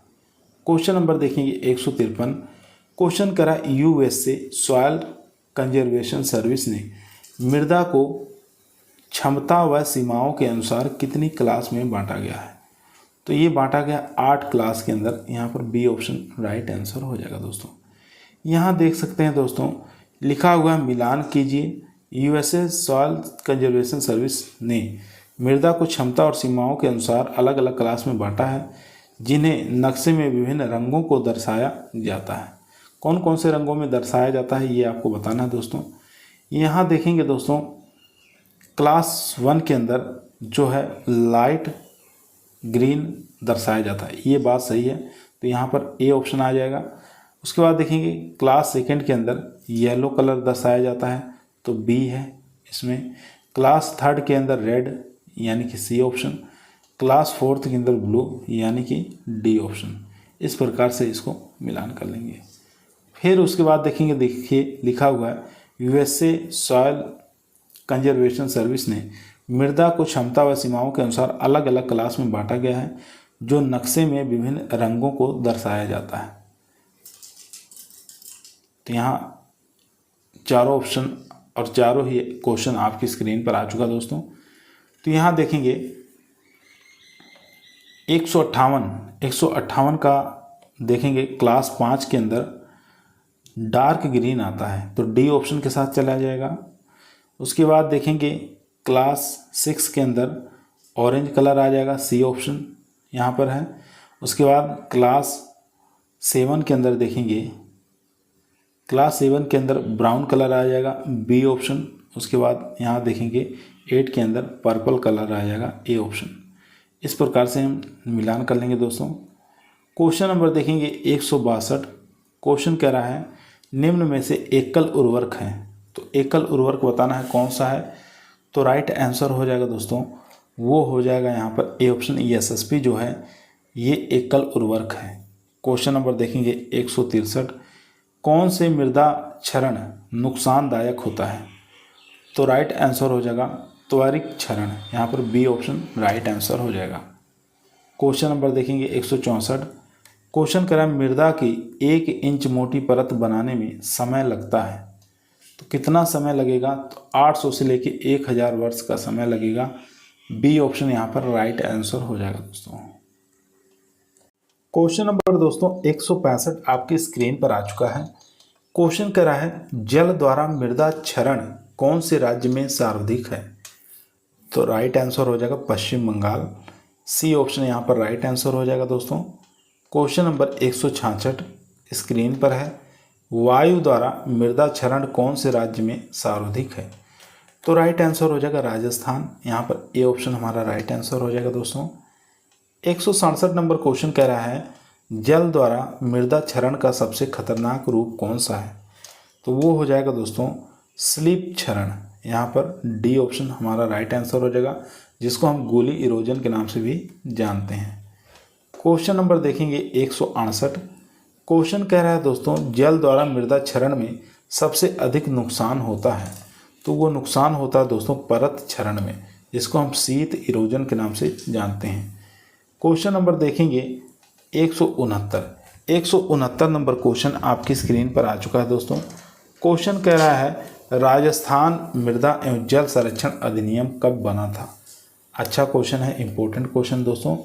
क्वेश्चन नंबर देखेंगे 153। क्वेश्चन करा यूएसए सॉइल कंजर्वेशन सर्विस ने मृदा को क्षमता व सीमाओं के अनुसार कितनी क्लास में बांटा गया है। तो ये बांटा गया 8 क्लास के अंदर। यहाँ पर बी ऑप्शन राइट आंसर हो जाएगा दोस्तों। यहाँ देख सकते हैं दोस्तों लिखा हुआ है मिलान कीजिए। यूएसए सॉइल कंजर्वेशन सर्विस ने मृदा को क्षमता और सीमाओं के अनुसार अलग अलग क्लास में बांटा है, जिन्हें नक्शे में विभिन्न रंगों को दर्शाया जाता है। कौन कौन से रंगों में दर्शाया जाता है ये आपको बताना है दोस्तों। यहाँ देखेंगे दोस्तों क्लास 1 के अंदर जो है लाइट ग्रीन दर्शाया जाता है, ये बात सही है। तो यहाँ पर ए ऑप्शन आ जाएगा। उसके बाद देखेंगे क्लास 2 के अंदर येलो कलर दर्शाया जाता है, तो बी है इसमें। क्लास 3 के अंदर रेड यानी कि सी ऑप्शन। क्लास 4 के अंदर ब्लू यानी कि डी ऑप्शन। इस प्रकार से इसको मिलान कर लेंगे। फिर उसके बाद देखेंगे, देखिए लिखा हुआ है यूएसए सॉइल कंजर्वेशन सर्विस ने मृदा को क्षमता व सीमाओं के अनुसार अलग अलग क्लास में बांटा गया है, जो नक्शे में विभिन्न रंगों को दर्शाया जाता है। तो यहाँ चारों ऑप्शन और चारों ही क्वेश्चन आपकी स्क्रीन पर आ चुका दोस्तों। तो यहाँ देखेंगे 158 का देखेंगे क्लास 5 के अंदर डार्क ग्रीन आता है, तो डी ऑप्शन के साथ चला जाएगा। उसके बाद देखेंगे क्लास 6 के अंदर ऑरेंज कलर आ जाएगा, सी ऑप्शन यहाँ पर है। उसके बाद क्लास 7 के अंदर देखेंगे क्लास 7 के अंदर ब्राउन कलर आ जाएगा, बी ऑप्शन। उसके बाद यहाँ देखेंगे 8 के अंदर पर्पल कलर आ जाएगा, ए ऑप्शन। इस प्रकार से हम मिलान कर लेंगे दोस्तों। क्वेश्चन नंबर देखेंगे 162। क्वेश्चन कह रहा है निम्न में से एकल उर्वरक है। तो एकल उर्वरक बताना है कौन सा है। तो राइट आंसर हो जाएगा दोस्तों, वो हो जाएगा यहाँ पर ए ऑप्शन। एसएसपी जो है ये एकल उर्वरक है। क्वेश्चन नंबर देखेंगे 163। कौन से मृदा क्षरण नुकसानदायक होता है। तो राइट आंसर हो जाएगा त्वरित क्षरण। यहाँ पर बी ऑप्शन राइट आंसर हो जाएगा। क्वेश्चन नंबर देखेंगे 164। क्वेश्चन करें मृदा की 1 इंच मोटी परत बनाने में समय लगता है। तो कितना समय लगेगा। तो 800 से लेके 1000 वर्ष का समय लगेगा। बी ऑप्शन यहाँ पर राइट आंसर हो जाएगा दोस्तों। क्वेश्चन नंबर दोस्तों 165 आपकी स्क्रीन पर आ चुका है। क्वेश्चन कह रहा है जल द्वारा मृदा क्षरण कौन से राज्य में सर्वाधिक है। तो राइट आंसर हो जाएगा पश्चिम बंगाल। सी ऑप्शन यहाँ पर राइट आंसर हो जाएगा दोस्तों। क्वेश्चन नंबर 166 स्क्रीन पर है वायु द्वारा मृदा क्षरण कौन से राज्य में सर्वाधिक है। तो राइट आंसर हो जाएगा राजस्थान। यहाँ पर ए ऑप्शन हमारा राइट आंसर हो जाएगा दोस्तों। 167 नंबर क्वेश्चन कह रहा है जल द्वारा मृदा क्षरण का सबसे खतरनाक रूप कौन सा है। तो वो हो जाएगा दोस्तों स्लीप क्षरण। यहाँ पर डी ऑप्शन हमारा राइट आंसर हो जाएगा, जिसको हम गोली इरोजन के नाम से भी जानते हैं। क्वेश्चन नंबर देखेंगे 168। क्वेश्चन कह रहा है दोस्तों, जल द्वारा मृदा क्षरण में सबसे अधिक नुकसान होता है, तो वो नुकसान होता है दोस्तों परत क्षरण में, जिसको हम शीत इरोजन के नाम से जानते हैं। क्वेश्चन नंबर देखेंगे 169। 169 नंबर क्वेश्चन आपकी स्क्रीन पर आ चुका है दोस्तों। क्वेश्चन कह रहा है राजस्थान मृदा एवं जल संरक्षण अधिनियम कब बना था। अच्छा क्वेश्चन है, इंपॉर्टेंट क्वेश्चन दोस्तों।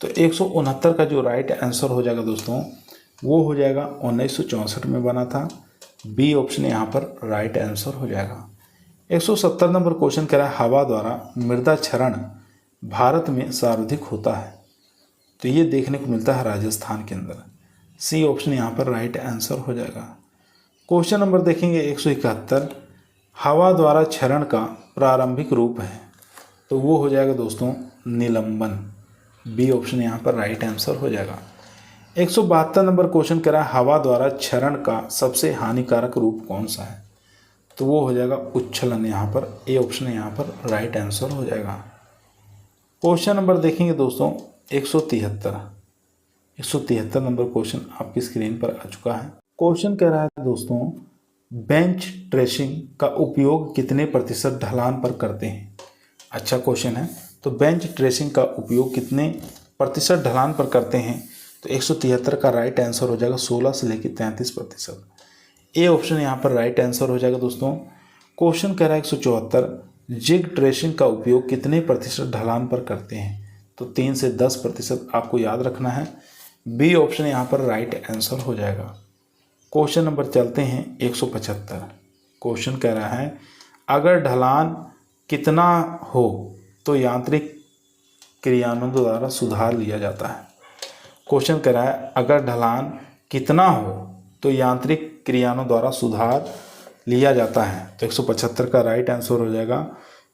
तो 169 का जो राइट आंसर हो जाएगा दोस्तों वो हो जाएगा 1964 में बना था। बी ऑप्शन यहाँ पर राइट आंसर हो जाएगा। 170 नंबर क्वेश्चन कह रहा है हवा द्वारा मृदा क्षरण भारत में सर्वाधिक होता है, तो ये देखने को मिलता है राजस्थान के अंदर। सी ऑप्शन यहाँ पर राइट आंसर हो जाएगा। क्वेश्चन नंबर देखेंगे 171। हवा द्वारा क्षरण का प्रारंभिक रूप है, तो वो हो जाएगा दोस्तों निलंबन। बी ऑप्शन यहाँ पर राइट आंसर हो जाएगा। 172 नंबर क्वेश्चन कह रहा है हवा द्वारा क्षरण का सबसे हानिकारक रूप कौन सा है, तो वो हो जाएगा उच्छलन। यहाँ पर ए ऑप्शन यहाँ पर राइट आंसर हो जाएगा। क्वेश्चन नंबर देखेंगे दोस्तों 173। 173 नंबर क्वेश्चन आपकी स्क्रीन पर आ चुका है। क्वेश्चन कह रहा है दोस्तों बेंच ट्रेसिंग का उपयोग कितने प्रतिशत ढलान पर करते हैं। अच्छा क्वेश्चन है, तो बेंच ट्रेसिंग का उपयोग कितने प्रतिशत ढलान पर करते हैं, तो 173 का राइट आंसर हो जाएगा 16 से लेकर 33%। ए ऑप्शन यहाँ पर राइट आंसर हो जाएगा दोस्तों। क्वेश्चन कह रहा है 174। जिग ट्रेसिंग का उपयोग कितने प्रतिशत ढलान पर करते हैं, तो 3 से 10% आपको याद रखना है। बी ऑप्शन यहाँ पर राइट आंसर हो जाएगा। क्वेश्चन नंबर चलते हैं 175। क्वेश्चन कह रहा है अगर ढलान कितना हो तो यांत्रिक क्रियाओं द्वारा सुधार लिया जाता है। क्वेश्चन कह रहा है अगर ढलान कितना हो तो यांत्रिक क्रियाओं द्वारा सुधार लिया जाता है, तो 175 का राइट आंसर हो जाएगा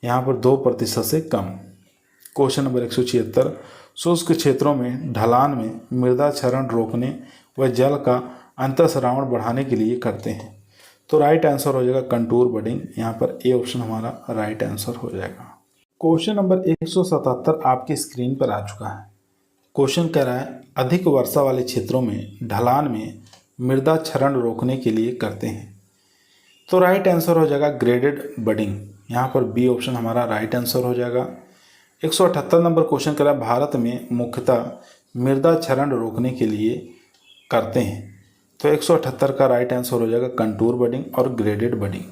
यहाँ पर 2% से कम। Question number 176। शुष्क क्षेत्रों में ढलान में मृदा क्षरण रोकने व जल का अंतःस्रावण बढ़ाने के लिए करते हैं, तो राइट आंसर हो जाएगा कंटूर बडिंग। यहाँ पर ए ऑप्शन हमारा राइट आंसर हो जाएगा। क्वेश्चन नंबर 177 आपकी स्क्रीन पर आ चुका है। क्वेश्चन कह रहा है अधिक वर्षा वाले क्षेत्रों में ढलान में मृदा क्षरण रोकने के लिए करते हैं, तो राइट आंसर हो जाएगा ग्रेडेड बडिंग। यहाँ पर बी ऑप्शन हमारा राइट आंसर हो जाएगा। 178 नंबर क्वेश्चन कह रहा है भारत में मुख्यतः मृदा क्षरण रोकने के लिए करते हैं, तो 178 का राइट आंसर हो जाएगा कंटूर बडिंग और ग्रेडेड बडिंग।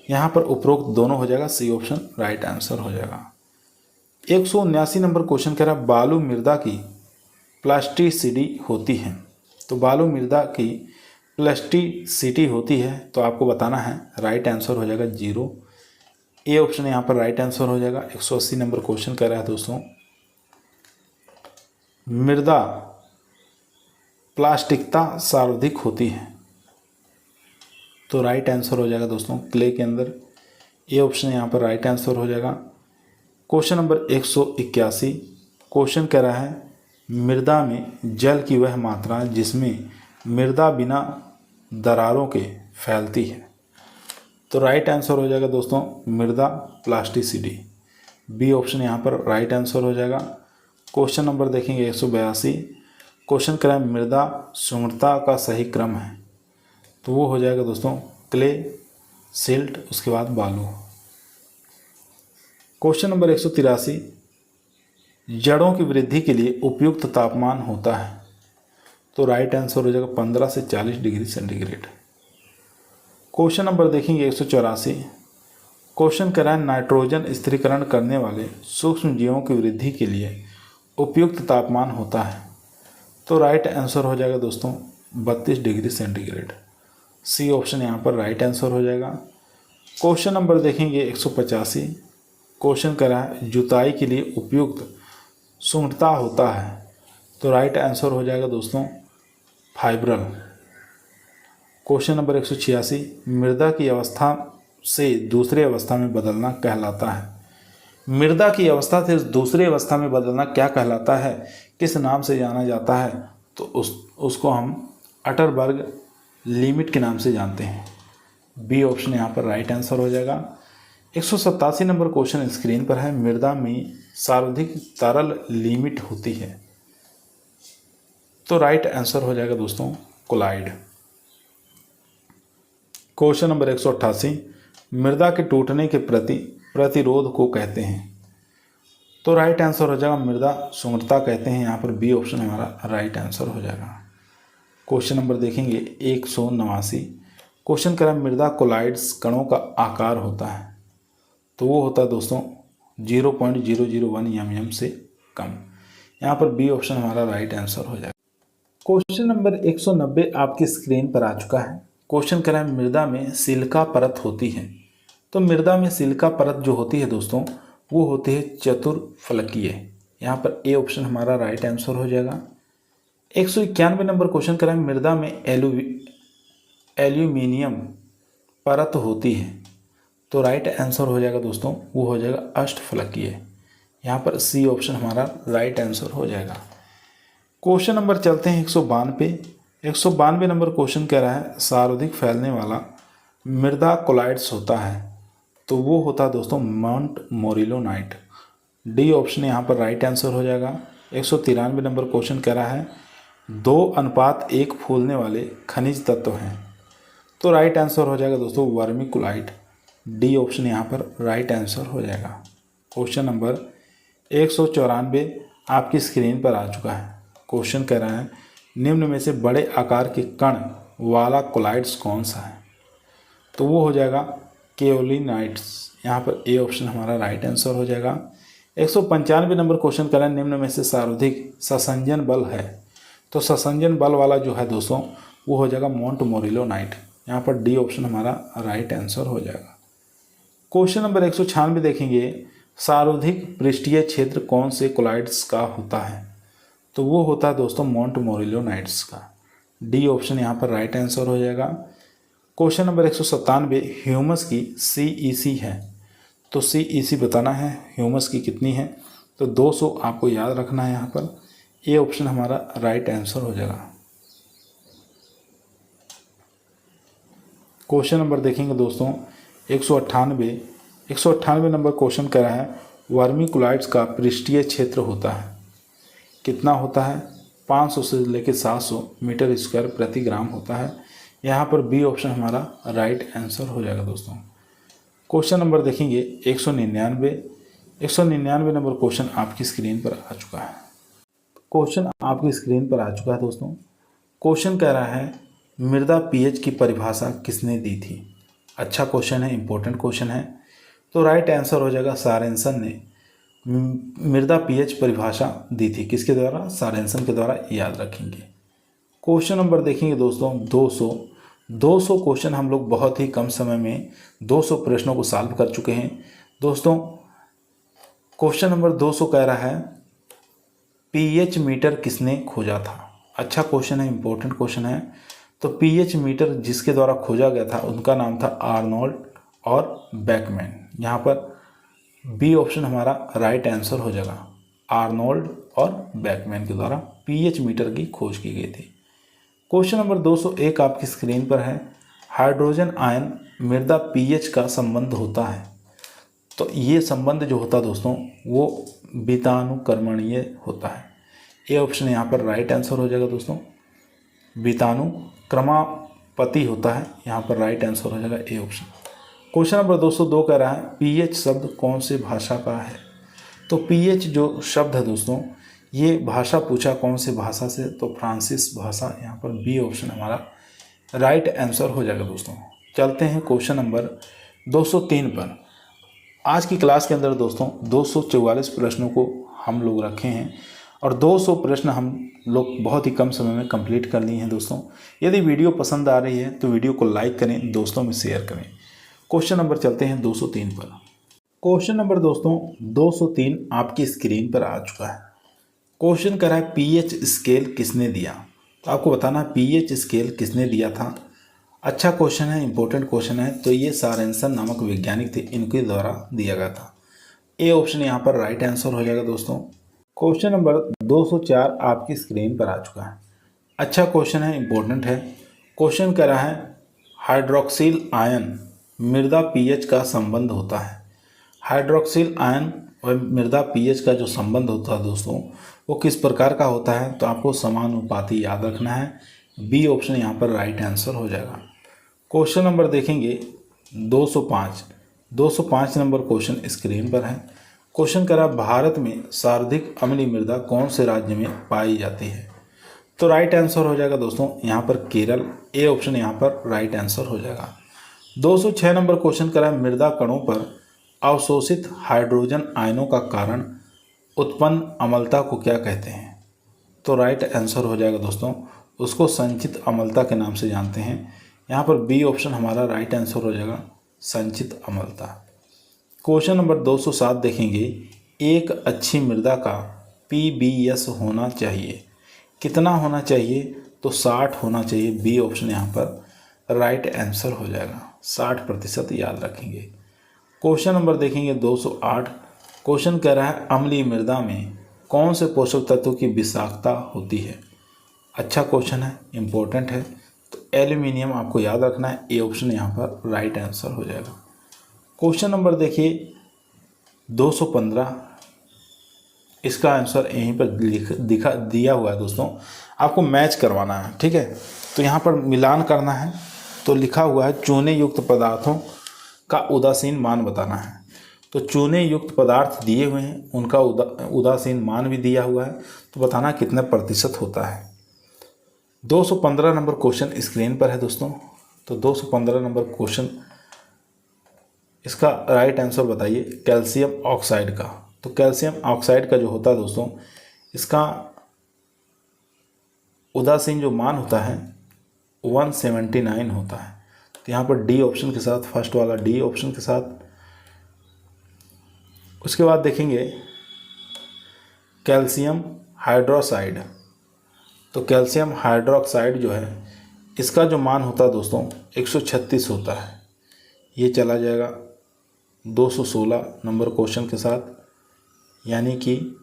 यहाँ पर उपरोक्त दोनों हो जाएगा, सी ऑप्शन राइट आंसर हो जाएगा। 179 नंबर क्वेश्चन कह रहा है बालू मृदा की प्लास्टिसिटी होती है, तो बालू मृदा की प्लास्टिसिटी होती है तो आपको बताना है, राइट आंसर हो जाएगा 0। ए ऑप्शन यहाँ पर राइट आंसर हो जाएगा। 180 नंबर क्वेश्चन कह रहा है दोस्तों मृदा प्लास्टिकता सर्वाधिक होती है, तो राइट आंसर हो जाएगा दोस्तों क्ले के अंदर। ए ऑप्शन यहाँ पर राइट आंसर हो जाएगा। Question number 181। क्वेश्चन कह रहा है मृदा में जल की वह मात्रा जिसमें मृदा बिना दरारों के फैलती है, तो राइट आंसर हो जाएगा दोस्तों मृदा प्लास्टिसिटी। बी ऑप्शन यहाँ पर राइट आंसर हो जाएगा। क्वेश्चन नंबर देखेंगे 182। क्वेश्चन कह रहा है मृदा सुगमता का सही क्रम है, तो वो हो जाएगा दोस्तों क्ले, सिल्ट, उसके बाद बालू। Question number 183। जड़ों की वृद्धि के लिए उपयुक्त तापमान होता है, तो राइट आंसर हो जाएगा 15 से 40 डिग्री सेंटीग्रेड। क्वेश्चन नंबर देखेंगे 184। क्वेश्चन कह रहा है नाइट्रोजन स्थिरीकरण करने वाले सूक्ष्म जीवों की वृद्धि के लिए उपयुक्त तापमान होता है, तो राइट आंसर हो जाएगा दोस्तों 32 डिग्री सेंटीग्रेड। सी ऑप्शन यहाँ पर राइट आंसर हो जाएगा। क्वेश्चन नंबर देखेंगे 185। क्वेश्चन कह रहा है जुताई के लिए उपयुक्त सुंगटता होता है, तो राइट आंसर हो जाएगा दोस्तों फाइब्रल। Question number 186। मृदा की अवस्था से दूसरी अवस्था में बदलना कहलाता है। मृदा की अवस्था से दूसरी अवस्था में बदलना क्या कहलाता है, किस नाम से जाना जाता है, तो उसको हम अटरबर्ग लिमिट के नाम से जानते हैं। बी ऑप्शन यहाँ पर राइट आंसर हो जाएगा। 187 नंबर क्वेश्चन स्क्रीन पर है, मृदा में सर्वाधिक तरल लिमिट होती है। तो राइट आंसर हो जाएगा दोस्तों कोलाइड। क्वेश्चन नंबर 188, मृदा के टूटने के प्रति प्रतिरोध को कहते हैं। तो राइट आंसर हो जाएगा मृदा सुंगटता कहते हैं। यहाँ पर बी ऑप्शन हमारा राइट आंसर हो जाएगा। क्वेश्चन नंबर देखेंगे 189, क्वेश्चन कह रहा है मृदा कोलाइड्स कणों का आकार होता है। तो वो होता है दोस्तों 0.001 mm से कम। यहाँ पर बी ऑप्शन हमारा राइट आंसर हो जाएगा। क्वेश्चन नंबर 190 आपकी स्क्रीन पर आ चुका है। क्वेश्चन कह रहा है मृदा में सिलिका परत होती है। तो मृदा में सिलिका परत जो होती है दोस्तों वो होती है चतुर्फलकीय। यहाँ पर ए ऑप्शन हमारा राइट आंसर हो जाएगा। 191 नंबर क्वेश्चन कह रहा है मृदा में एल्यूमिनियम परत होती है। तो राइट आंसर हो जाएगा दोस्तों वो हो जाएगा अष्टफलकीय। यहाँ पर सी ऑप्शन हमारा राइट आंसर हो जाएगा। क्वेश्चन नंबर चलते हैं 192 नंबर क्वेश्चन कह रहा है सर्वाधिक फैलने वाला मृदा कोलाइड्स होता है। तो वो होता है दोस्तों माउंट मोरिलोनाइट। डी ऑप्शन यहाँ पर राइट आंसर हो जाएगा। 193 नंबर क्वेश्चन कह रहा है 2:1 फूलने वाले खनिज तत्व हैं। तो राइट आंसर हो जाएगा दोस्तों वर्मिकुलाइट। डी ऑप्शन यहाँ पर राइट आंसर हो जाएगा। क्वेश्चन नंबर 194 आपकी स्क्रीन पर आ चुका है। क्वेश्चन कह रहा है निम्न में से बड़े आकार के कण वाला कोलाइड्स कौन सा है। तो वो हो जाएगा केओलिनाइट्स। यहाँ पर ए ऑप्शन हमारा राइट आंसर हो जाएगा। 195 नंबर क्वेश्चन कह रहा है निम्न में से सर्वाधिक ससंजन बल है। तो ससंजन बल वाला जो है दोस्तों वो हो जाएगा माउंट मोरिलोनाइट। यहाँ पर डी ऑप्शन हमारा राइट आंसर हो जाएगा। क्वेश्चन नंबर 196 देखेंगे सर्वाधिक पृष्ठीय क्षेत्र कौन से कोलाइड्स का होता है। तो वो होता है दोस्तों माउंट मोरिलोनाइट्स का। डी ऑप्शन यहाँ पर राइट आंसर हो जाएगा। क्वेश्चन नंबर 197 ह्यूमस की CEC है। तो CEC बताना है ह्यूमस की कितनी है। तो 200 आपको याद रखना है। यहाँ पर ए ऑप्शन हमारा राइट आंसर हो जाएगा। क्वेश्चन नंबर देखेंगे दोस्तों 198 नंबर क्वेश्चन कह रहा है वर्मिकुलाइड्स का पृष्ठीय क्षेत्र होता है। कितना होता है 500 से लेकर 700 मीटर स्क्वायर प्रति ग्राम होता है। यहाँ पर बी ऑप्शन हमारा राइट आंसर हो जाएगा दोस्तों। क्वेश्चन नंबर देखेंगे 199 नंबर क्वेश्चन आपकी स्क्रीन पर आ चुका है। क्वेश्चन आपकी स्क्रीन पर आ चुका है दोस्तों। क्वेश्चन कह रहा है मृदा पीएच की परिभाषा किसने दी थी। अच्छा क्वेश्चन है, इंपॉर्टेंट क्वेश्चन है। तो राइट आंसर हो जाएगा सोरेनसन ने मृदा पीएच परिभाषा दी थी। किसके द्वारा? सोरेनसन के द्वारा। याद रखेंगे। क्वेश्चन नंबर देखेंगे दोस्तों 200 क्वेश्चन हम लोग बहुत ही कम समय में 200 प्रश्नों को सॉल्व कर चुके हैं दोस्तों। क्वेश्चन नंबर 200 कह रहा है पीएच मीटर किसने खोजा था। अच्छा क्वेश्चन है, इंपॉर्टेंट क्वेश्चन है। तो पीएच मीटर जिसके द्वारा खोजा गया था उनका नाम था आर्नोल्ड और बेकमैन। यहाँ पर बी ऑप्शन हमारा राइट आंसर हो जाएगा। आर्नोल्ड और बेकमैन के द्वारा पीएच मीटर की खोज की गई थी। क्वेश्चन नंबर 201 आपकी स्क्रीन पर है हाइड्रोजन आयन मृदा पीएच का संबंध होता है। तो ये संबंध जो होता है दोस्तों वो बीतानुक्रमणीय होता है। ए ऑप्शन यहाँ पर राइट आंसर हो जाएगा दोस्तों। बीतानुक्रमापति होता है। यहाँ पर राइट आंसर हो जाएगा ए ऑप्शन। क्वेश्चन नंबर 202 कह रहा है पीएच शब्द कौन से भाषा का है। तो पीएच जो शब्द है दोस्तों ये भाषा पूछा कौन से भाषा से। तो फ्रांसीस भाषा। यहाँ पर बी ऑप्शन हमारा राइट आंसर हो जाएगा दोस्तों। चलते हैं क्वेश्चन नंबर 203 पर। आज की क्लास के अंदर दोस्तों 244 प्रश्नों को हम लोग रखे हैं और 200 प्रश्न हम लोग बहुत ही कम समय में कंप्लीट कर लिए हैं दोस्तों। यदि वीडियो पसंद आ रही है तो वीडियो को लाइक करें, दोस्तों में शेयर करें। क्वेश्चन नंबर चलते हैं 203 पर। क्वेश्चन नंबर दोस्तों 203 आपकी स्क्रीन पर आ चुका है। क्वेश्चन कर रहा है पीएच स्केल किसने दिया। तो आपको बताना है पीएच स्केल किसने दिया था। अच्छा क्वेश्चन है, इंपॉर्टेंट क्वेश्चन है। तो ये सोरेनसन नामक वैज्ञानिक थे, इनके द्वारा दिया गया था। ए ऑप्शन यहाँ पर राइट आंसर हो जाएगा दोस्तों। क्वेश्चन नंबर 204 आपकी स्क्रीन पर आ चुका है। अच्छा क्वेश्चन है, इंपॉर्टेंट है। क्वेश्चन कर रहा है हाइड्रोक्सिल आयन मृदा पीएच का संबंध होता है। हाइड्रोक्सिल आयन और मृदा पीएच का जो संबंध होता है दोस्तों वो किस प्रकार का होता है, तो आपको समानुपाती याद रखना है। बी ऑप्शन यहाँ पर राइट आंसर हो जाएगा। क्वेश्चन नंबर देखेंगे 205 नंबर क्वेश्चन स्क्रीन पर है। क्वेश्चन करा भारत में सर्वाधिक अम्लीय मृदा कौन से राज्य में पाई जाती है, तो राइट आंसर हो जाएगा दोस्तों यहाँ पर केरल। ए ऑप्शन यहाँ पर राइट आंसर हो जाएगा। 206 नंबर क्वेश्चन करा मृदा कणों पर अवशोषित हाइड्रोजन आयनों का कारण उत्पन्न अम्लता को क्या कहते हैं, तो राइट आंसर हो जाएगा दोस्तों उसको संचित अम्लता के नाम से जानते हैं। यहाँ पर बी ऑप्शन हमारा राइट आंसर हो जाएगा, संचित अम्लता। क्वेश्चन नंबर 207 देखेंगे, एक अच्छी मृदा का पीबीएस होना चाहिए, कितना होना चाहिए, तो 60 होना चाहिए। बी ऑप्शन यहाँ पर राइट आंसर हो जाएगा, 60% याद रखेंगे। क्वेश्चन नंबर देखेंगे 208। क्वेश्चन कह रहा है अम्लीय मृदा में कौन से पोषक तत्वों की विषाक्तता होती है। अच्छा क्वेश्चन है, इंपॉर्टेंट है, तो एल्यूमिनियम आपको याद रखना है। ए ऑप्शन यहाँ पर राइट आंसर हो जाएगा। क्वेश्चन नंबर देखिए 215, इसका आंसर यहीं पर दिया हुआ है दोस्तों, आपको मैच करवाना है, ठीक है। तो यहाँ पर मिलान करना है, तो लिखा हुआ है चूने युक्त पदार्थों का उदासीन मान बताना है। तो चूने युक्त पदार्थ दिए हुए हैं, उनका उदासीन मान भी दिया हुआ है, तो बताना कितना प्रतिशत होता है। 215 नंबर क्वेश्चन स्क्रीन पर है दोस्तों। तो 215 नंबर क्वेश्चन, इसका राइट आंसर बताइए कैल्शियम ऑक्साइड का। तो कैल्शियम ऑक्साइड का जो होता है दोस्तों, इसका उदासीन जो मान होता है 179 होता है। तो यहाँ पर डी ऑप्शन के साथ, फर्स्ट वाला डी ऑप्शन के साथ। उसके बाद देखेंगे कैल्शियम हाइड्रोक्साइड। तो कैल्शियम हाइड्रोक्साइड जो है, इसका जो मान होता है दोस्तों 136 होता है। ये चला जाएगा 216 नंबर क्वेश्चन के साथ, यानी कि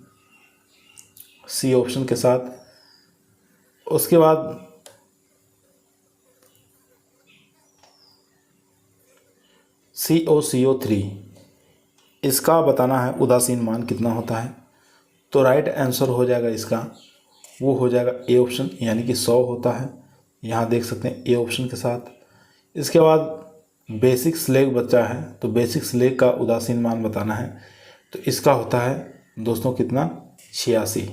सी ऑप्शन के साथ। उसके बाद COCO3, इसका बताना है उदासीन मान कितना होता है। तो राइट आंसर हो जाएगा इसका, वो हो जाएगा ए ऑप्शन, यानी कि 100 होता है। यहाँ देख सकते हैं ए ऑप्शन के साथ। इसके बाद बेसिक स्लेग बचा है, तो बेसिक स्लेग का उदासीन मान बताना है। तो इसका होता है दोस्तों कितना, 86,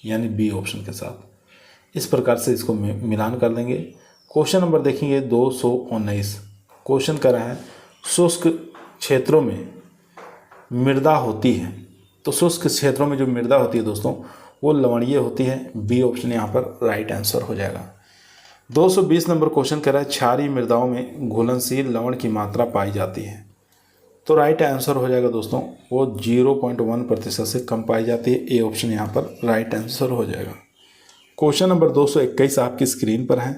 यानी बी ऑप्शन के साथ। इस प्रकार से इसको मिलान कर देंगे। क्वेश्चन नंबर देखेंगे 219। क्वेश्चन कर रहा है शुष्क क्षेत्रों में मृदा होती है। तो शुष्क क्षेत्रों में जो मृदा होती है दोस्तों, वो लवणीय होती है। बी ऑप्शन यहाँ पर राइट आंसर हो जाएगा। 220 नंबर क्वेश्चन कह रहा है क्षारीय मृदाओं में घुलनशील लवण की मात्रा पाई जाती है। तो राइट आंसर हो जाएगा दोस्तों, वो 0.1% से कम पाई जाती है। ए ऑप्शन यहाँ पर राइट आंसर हो जाएगा। क्वेश्चन नंबर 221 आपकी स्क्रीन पर है।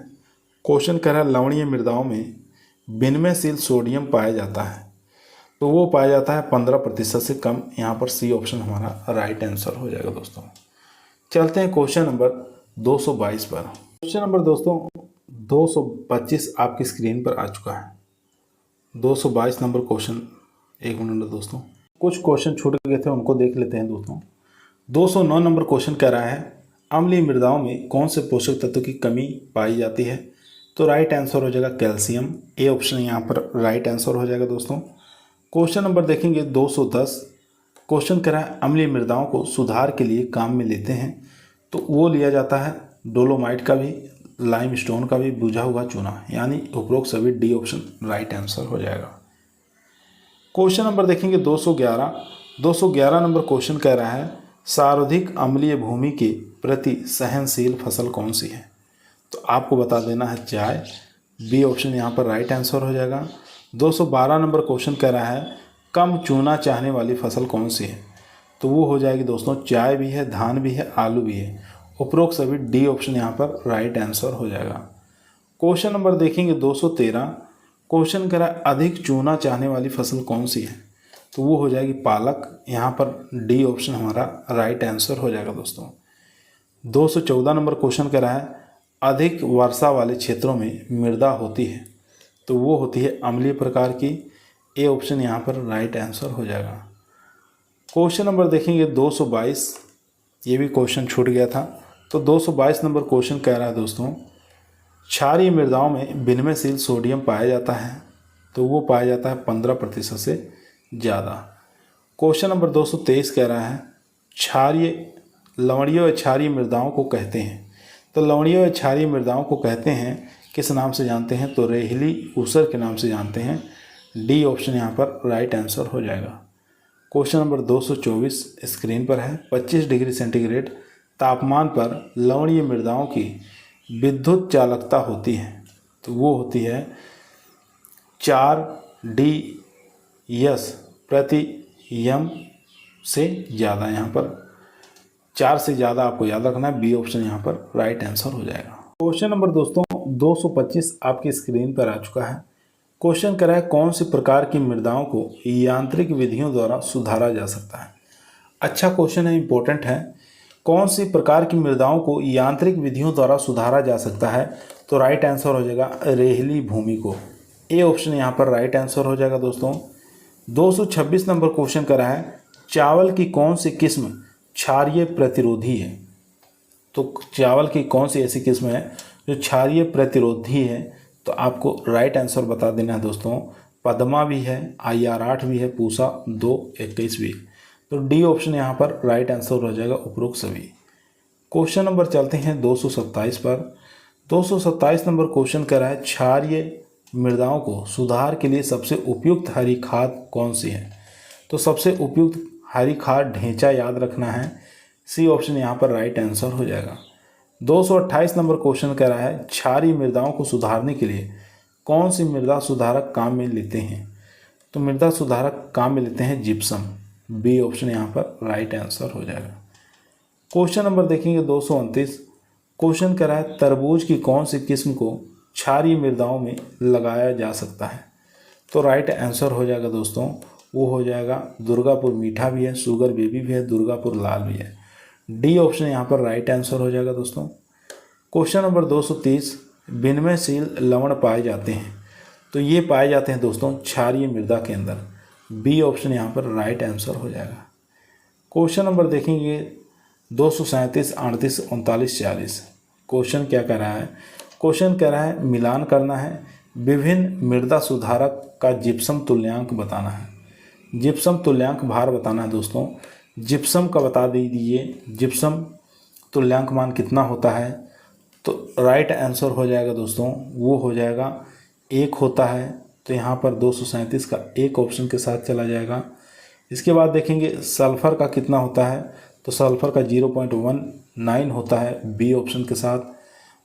क्वेश्चन कह रहा है लवणीय मृदाओं में विनिमयशील सोडियम पाया जाता है। तो वो पाया जाता है 15% से कम। यहाँ पर सी ऑप्शन हमारा राइट आंसर हो जाएगा दोस्तों। चलते हैं क्वेश्चन नंबर 222 पर। क्वेश्चन नंबर दोस्तों 225 आपकी स्क्रीन पर आ चुका है। 222 नंबर क्वेश्चन, एक मिनट दोस्तों, कुछ क्वेश्चन छूट गए थे, उनको देख लेते हैं दोस्तों। 209 नंबर क्वेश्चन कह रहा है अम्लीय मृदाओं में कौन से पोषक तत्व की कमी पाई जाती है। तो राइट आंसर हो जाएगा कैल्शियम। ए ऑप्शन यहाँ पर राइट आंसर हो जाएगा दोस्तों। क्वेश्चन नंबर देखेंगे 210। क्वेश्चन कह रहा है अम्लीय मृदाओं को सुधार के लिए काम में लेते हैं। तो वो लिया जाता है डोलोमाइट का भी, लाइमस्टोन का भी, बुझा हुआ चूना, यानी उपरोक्त सभी डी ऑप्शन राइट आंसर हो जाएगा। क्वेश्चन नंबर देखेंगे 211 नंबर क्वेश्चन कह रहा है सर्वाधिक अम्लीय भूमि के प्रति सहनशील फसल कौन सी है। तो आपको बता देना है चाय। बी ऑप्शन यहाँ पर राइट आंसर हो जाएगा। 212 नंबर क्वेश्चन कह रहा है कम चूना चाहने वाली फसल कौन सी है। तो वो हो जाएगी दोस्तों चाय भी है, धान भी है, आलू भी है। उपरोक्त सभी डी ऑप्शन यहाँ पर राइट आंसर हो जाएगा। क्वेश्चन नंबर देखेंगे 213। क्वेश्चन कह रहा है अधिक चूना चाहने वाली फसल कौन सी है। तो वो हो जाएगी पालक। यहाँ पर डी ऑप्शन हमारा राइट आंसर हो जाएगा दोस्तों। 214 नंबर क्वेश्चन कह रहा है अधिक वर्षा वाले क्षेत्रों में मृदा होती है। तो वो होती है अम्लीय प्रकार की। ए ऑप्शन यहाँ पर राइट आंसर हो जाएगा। क्वेश्चन नंबर देखेंगे 222, ये भी क्वेश्चन छूट गया था। तो 222 नंबर क्वेश्चन कह रहा है दोस्तों, क्षारीय मृदाओं में विनिमयशील सोडियम पाया जाता है, तो वो पाया जाता है 15% से ज़्यादा। क्वेश्चन नंबर 223 कह रहा है, लवणीय व क्षारीय मृदाओं को कहते हैं। तो लवणीय व क्षारीय मृदाओं को कहते हैं किस नाम से जानते हैं? तो रेहली ऊसर के नाम से जानते हैं। डी ऑप्शन यहाँ पर राइट आंसर हो जाएगा। क्वेश्चन नंबर 224 स्क्रीन पर है, 25 डिग्री सेंटीग्रेड तापमान पर लवणीय मृदाओं की विद्युत चालकता होती है, तो वो होती है 4 प्रति यम से ज़्यादा। यहाँ पर 4 से ज़्यादा आपको याद रखना है। बी ऑप्शन यहाँ पर राइट आंसर हो जाएगा। क्वेश्चन नंबर दोस्तों 225 आपकी स्क्रीन पर आ चुका है। क्वेश्चन कह रहा है, कौन सी प्रकार की मृदाओं को यांत्रिक विधियों द्वारा सुधारा जा सकता है? अच्छा क्वेश्चन है, इंपॉर्टेंट है। कौन सी प्रकार की मृदाओं को यांत्रिक विधियों द्वारा सुधारा जा सकता है? तो राइट आंसर हो जाएगा रेहली भूमि को। ए ऑप्शन यहाँ पर राइट आंसर हो जाएगा दोस्तों। 226 नंबर क्वेश्चन कर रहा है, चावल की कौन सी किस्म क्षारीय प्रतिरोधी है? तो चावल की कौन सी ऐसी किस्म है जो क्षारीय प्रतिरोधी है? तो आपको राइट आंसर बता देना है दोस्तों। पद्मा भी है, IR8 भी है, पूसा 221 भी। तो डी ऑप्शन यहाँ पर राइट आंसर हो जाएगा उपरोक्त सभी। क्वेश्चन नंबर चलते हैं 227 पर। 227 नंबर क्वेश्चन कह रहा है, क्षारीय मृदाओं को सुधार के लिए सबसे उपयुक्त हरी खाद कौन सी है? तो सबसे उपयुक्त हरी खाद ढेंचा याद रखना है। सी ऑप्शन यहाँ पर राइट आंसर हो जाएगा। 228 नंबर क्वेश्चन कह रहा है, क्षारीय मृदाओं को सुधारने के लिए कौन सी मृदा सुधारक काम में लेते हैं? तो मृदा सुधारक काम में लेते हैं जिप्सम। बी ऑप्शन यहाँ पर राइट आंसर हो जाएगा। क्वेश्चन नंबर देखेंगे 229। क्वेश्चन कह रहा है, तरबूज की कौन सी किस्म को क्षारीय मृदाओं में लगाया जा सकता है? तो राइट आंसर हो जाएगा दोस्तों, वो हो जाएगा दुर्गापुर मीठा भी है, शुगर बेबी भी है, दुर्गापुर लाल भी है। डी ऑप्शन यहाँ पर राइट आंसर हो जाएगा दोस्तों। क्वेश्चन नंबर 230, विनिमयशील लवण पाए जाते हैं, तो ये पाए जाते हैं दोस्तों क्षारीय मृदा के अंदर। बी ऑप्शन यहाँ पर राइट आंसर हो जाएगा। क्वेश्चन नंबर देखेंगे 237, 38, 39, 40। क्वेश्चन क्या कह रहा है? क्वेश्चन कह रहा है, मिलान करना है, विभिन्न मृदा सुधारक का जिप्सम तुल्यांक बताना है। जिप्सम तुल्यांक भार बताना है दोस्तों। जिप्सम का बता दीजिए, जिप्सम तुल्यांक मान कितना होता है? तो राइट आंसर हो जाएगा दोस्तों, वो हो जाएगा 1 होता है। तो यहाँ पर 237 का 1 ऑप्शन के साथ चला जाएगा। इसके बाद देखेंगे सल्फ़र का कितना होता है? तो सल्फ़र का 0.19 होता है, बी ऑप्शन के साथ।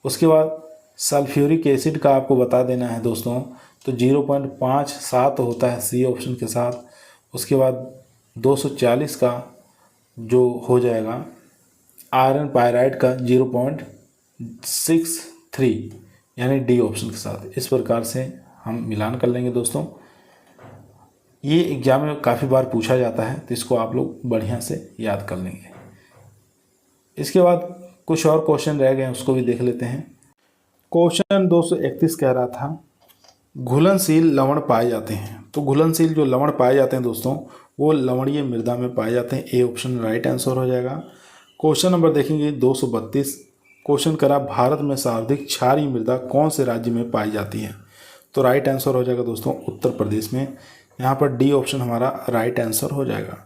उसके बाद सल्फ्यूरिक एसिड का आपको बता देना है दोस्तों, तो 0.57 होता है, सी ऑप्शन के साथ। उसके बाद 240 का जो हो जाएगा आयरन पायराइड का 0.63, यानी डी ऑप्शन के साथ। इस प्रकार से हम मिलान कर लेंगे दोस्तों। ये एग्जाम में काफ़ी बार पूछा जाता है, तो इसको आप लोग बढ़िया से याद कर लेंगे। इसके बाद कुछ और क्वेश्चन रह गए हैं, उसको भी देख लेते हैं। क्वेश्चन 231 कह रहा था, घुलनशील लवण पाए जाते हैं। तो घुलनशील जो लवण पाए जाते हैं दोस्तों, वो लवणीय मृदा में पाए जाते हैं। ए ऑप्शन राइट आंसर हो जाएगा। क्वेश्चन नंबर देखेंगे 232। क्वेश्चन करा, भारत में सर्वाधिक क्षारीय मृदा कौन से राज्य में पाई जाती है? तो राइट आंसर हो जाएगा दोस्तों उत्तर प्रदेश में। यहाँ पर डी ऑप्शन हमारा राइट आंसर हो जाएगा।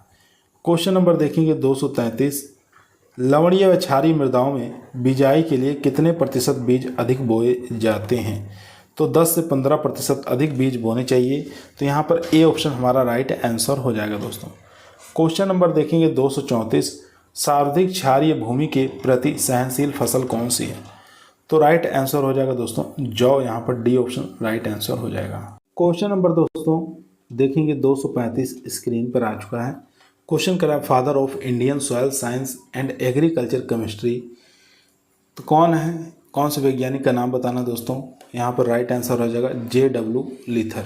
क्वेश्चन नंबर देखेंगे 233। लवणीय व क्षारीय मृदाओं में बिजाई के लिए कितने प्रतिशत बीज अधिक बोए जाते हैं? तो 10 से 15% अधिक बीज बोने चाहिए। तो यहाँ पर ए ऑप्शन हमारा राइट आंसर हो जाएगा दोस्तों। क्वेश्चन नंबर देखेंगे 234। सर्वाधिक क्षारीय भूमि के प्रति सहनशील फसल कौन सी है? तो राइट आंसर हो जाएगा दोस्तों जौ। यहाँ पर डी ऑप्शन राइट आंसर हो जाएगा। क्वेश्चन नंबर दोस्तों देखेंगे 235 स्क्रीन पर आ चुका है। क्वेश्चन करा, father of Indian soil science and agriculture chemistry, तो कौन है? कौन से वैज्ञानिक का नाम बताना दोस्तों? यहाँ पर राइट आंसर हो जाएगा JW लीथर।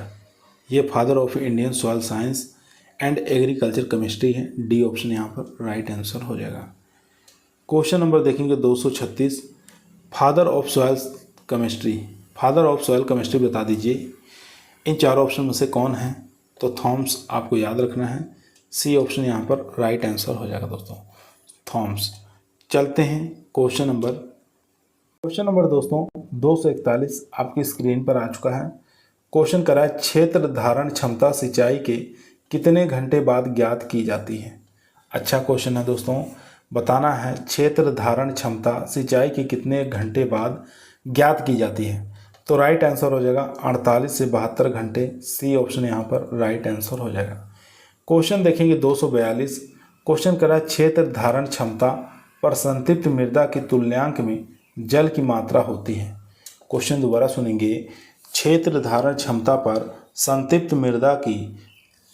ये father of Indian soil science and agriculture chemistry है। डी ऑप्शन यहाँ पर राइट आंसर हो जाएगा। क्वेश्चन नंबर देखेंगे 236। Father of soil chemistry, father of soil chemistry बता दीजिए। इन चारों ऑप्शन में से कौन है? तो थॉमस आपको याद रखना है। सी ऑप्शन यहाँ पर राइट आंसर हो जाएगा दोस्तों, थॉम्स। चलते हैं क्वेश्चन नंबर दोस्तों 241 आपकी स्क्रीन पर आ चुका है। क्वेश्चन करा है क्षेत्र धारण क्षमता सिंचाई के कितने घंटे बाद ज्ञात की जाती है। अच्छा क्वेश्चन है दोस्तों, बताना है क्षेत्र धारण क्षमता सिंचाई के कितने घंटे बाद ज्ञात की जाती है। तो राइट आंसर हो जाएगा 48 से 72 घंटे, सी ऑप्शन यहाँ पर राइट आंसर हो जाएगा। क्वेश्चन देखेंगे 242। क्वेश्चन करा क्षेत्र धारण क्षमता पर संतृप्त मृदा की तुल्यांक में जल की मात्रा होती है। क्वेश्चन दोबारा सुनेंगे, क्षेत्र धारण क्षमता पर संतृप्त मृदा की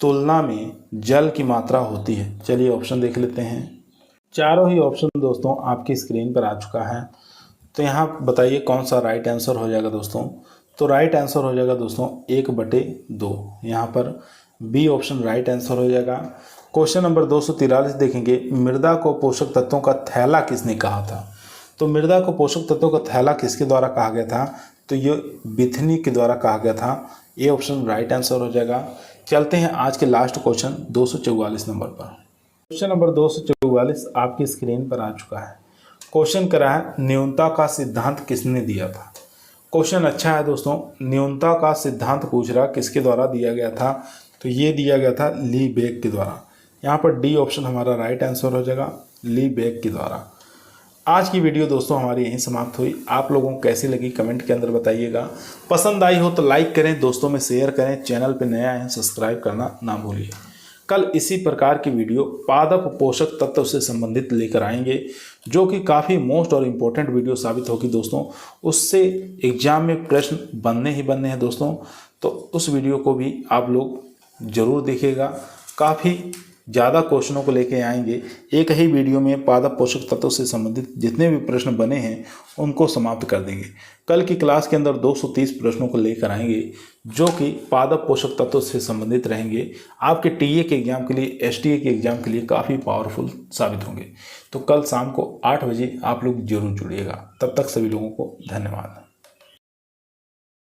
तुलना में जल की मात्रा होती है। चलिए ऑप्शन देख लेते हैं। चारों ही ऑप्शन दोस्तों आपकी स्क्रीन पर आ चुका है। तो यहाँ बताइए कौन सा राइट आंसर हो जाएगा दोस्तों। तो राइट आंसर हो जाएगा दोस्तों 1/2। यहाँ पर बी ऑप्शन राइट आंसर हो जाएगा। क्वेश्चन नंबर 243 देखेंगे, मृदा को पोषक तत्वों का थैला किसने कहा था। तो मृदा को पोषक तत्वों का थैला किसके द्वारा कहा गया था, तो ये बिथनी के द्वारा कहा गया था। ये ऑप्शन राइट आंसर हो जाएगा। चलते हैं आज के लास्ट क्वेश्चन 244 नंबर पर। क्वेश्चन नंबर 244 आपकी स्क्रीन पर आ चुका है। क्वेश्चन करा है न्यूनता का सिद्धांत किसने दिया था। क्वेश्चन अच्छा है दोस्तों, न्यूनता का सिद्धांत पूछ रहा किसके द्वारा दिया गया था, तो ये दिया गया था लीबेक के द्वारा। यहाँ पर डी ऑप्शन हमारा राइट आंसर हो जाएगा, लीबेक के द्वारा। आज की वीडियो दोस्तों हमारी यहीं समाप्त हुई। आप लोगों को कैसी लगी कमेंट के अंदर बताइएगा। पसंद आई हो तो लाइक करें, दोस्तों में शेयर करें, चैनल पर नया है सब्सक्राइब करना ना भूलिए। कल इसी प्रकार की वीडियो पादप पोषक तत्व से संबंधित लेकर आएंगे, जो कि काफ़ी मोस्ट और इम्पोर्टेंट वीडियो साबित होगी दोस्तों। उससे एग्जाम में प्रश्न बनने ही बनने हैं दोस्तों, तो उस वीडियो को भी आप लोग ज़रूर देखिएगा। काफ़ी ज़्यादा क्वेश्चनों को लेके आएंगे। एक ही वीडियो में पादप पोषक तत्वों से संबंधित जितने भी प्रश्न बने हैं उनको समाप्त कर देंगे। कल की क्लास के अंदर 230 प्रश्नों को लेकर आएंगे, जो कि पादप पोषक तत्वों से संबंधित रहेंगे। आपके टीए के एग्जाम के लिए, एसटीए के एग्जाम के लिए काफ़ी पावरफुल साबित होंगे। तो कल शाम को 8 बजे आप लोग जरूर जुड़िएगा। तब तक सभी लोगों को धन्यवाद।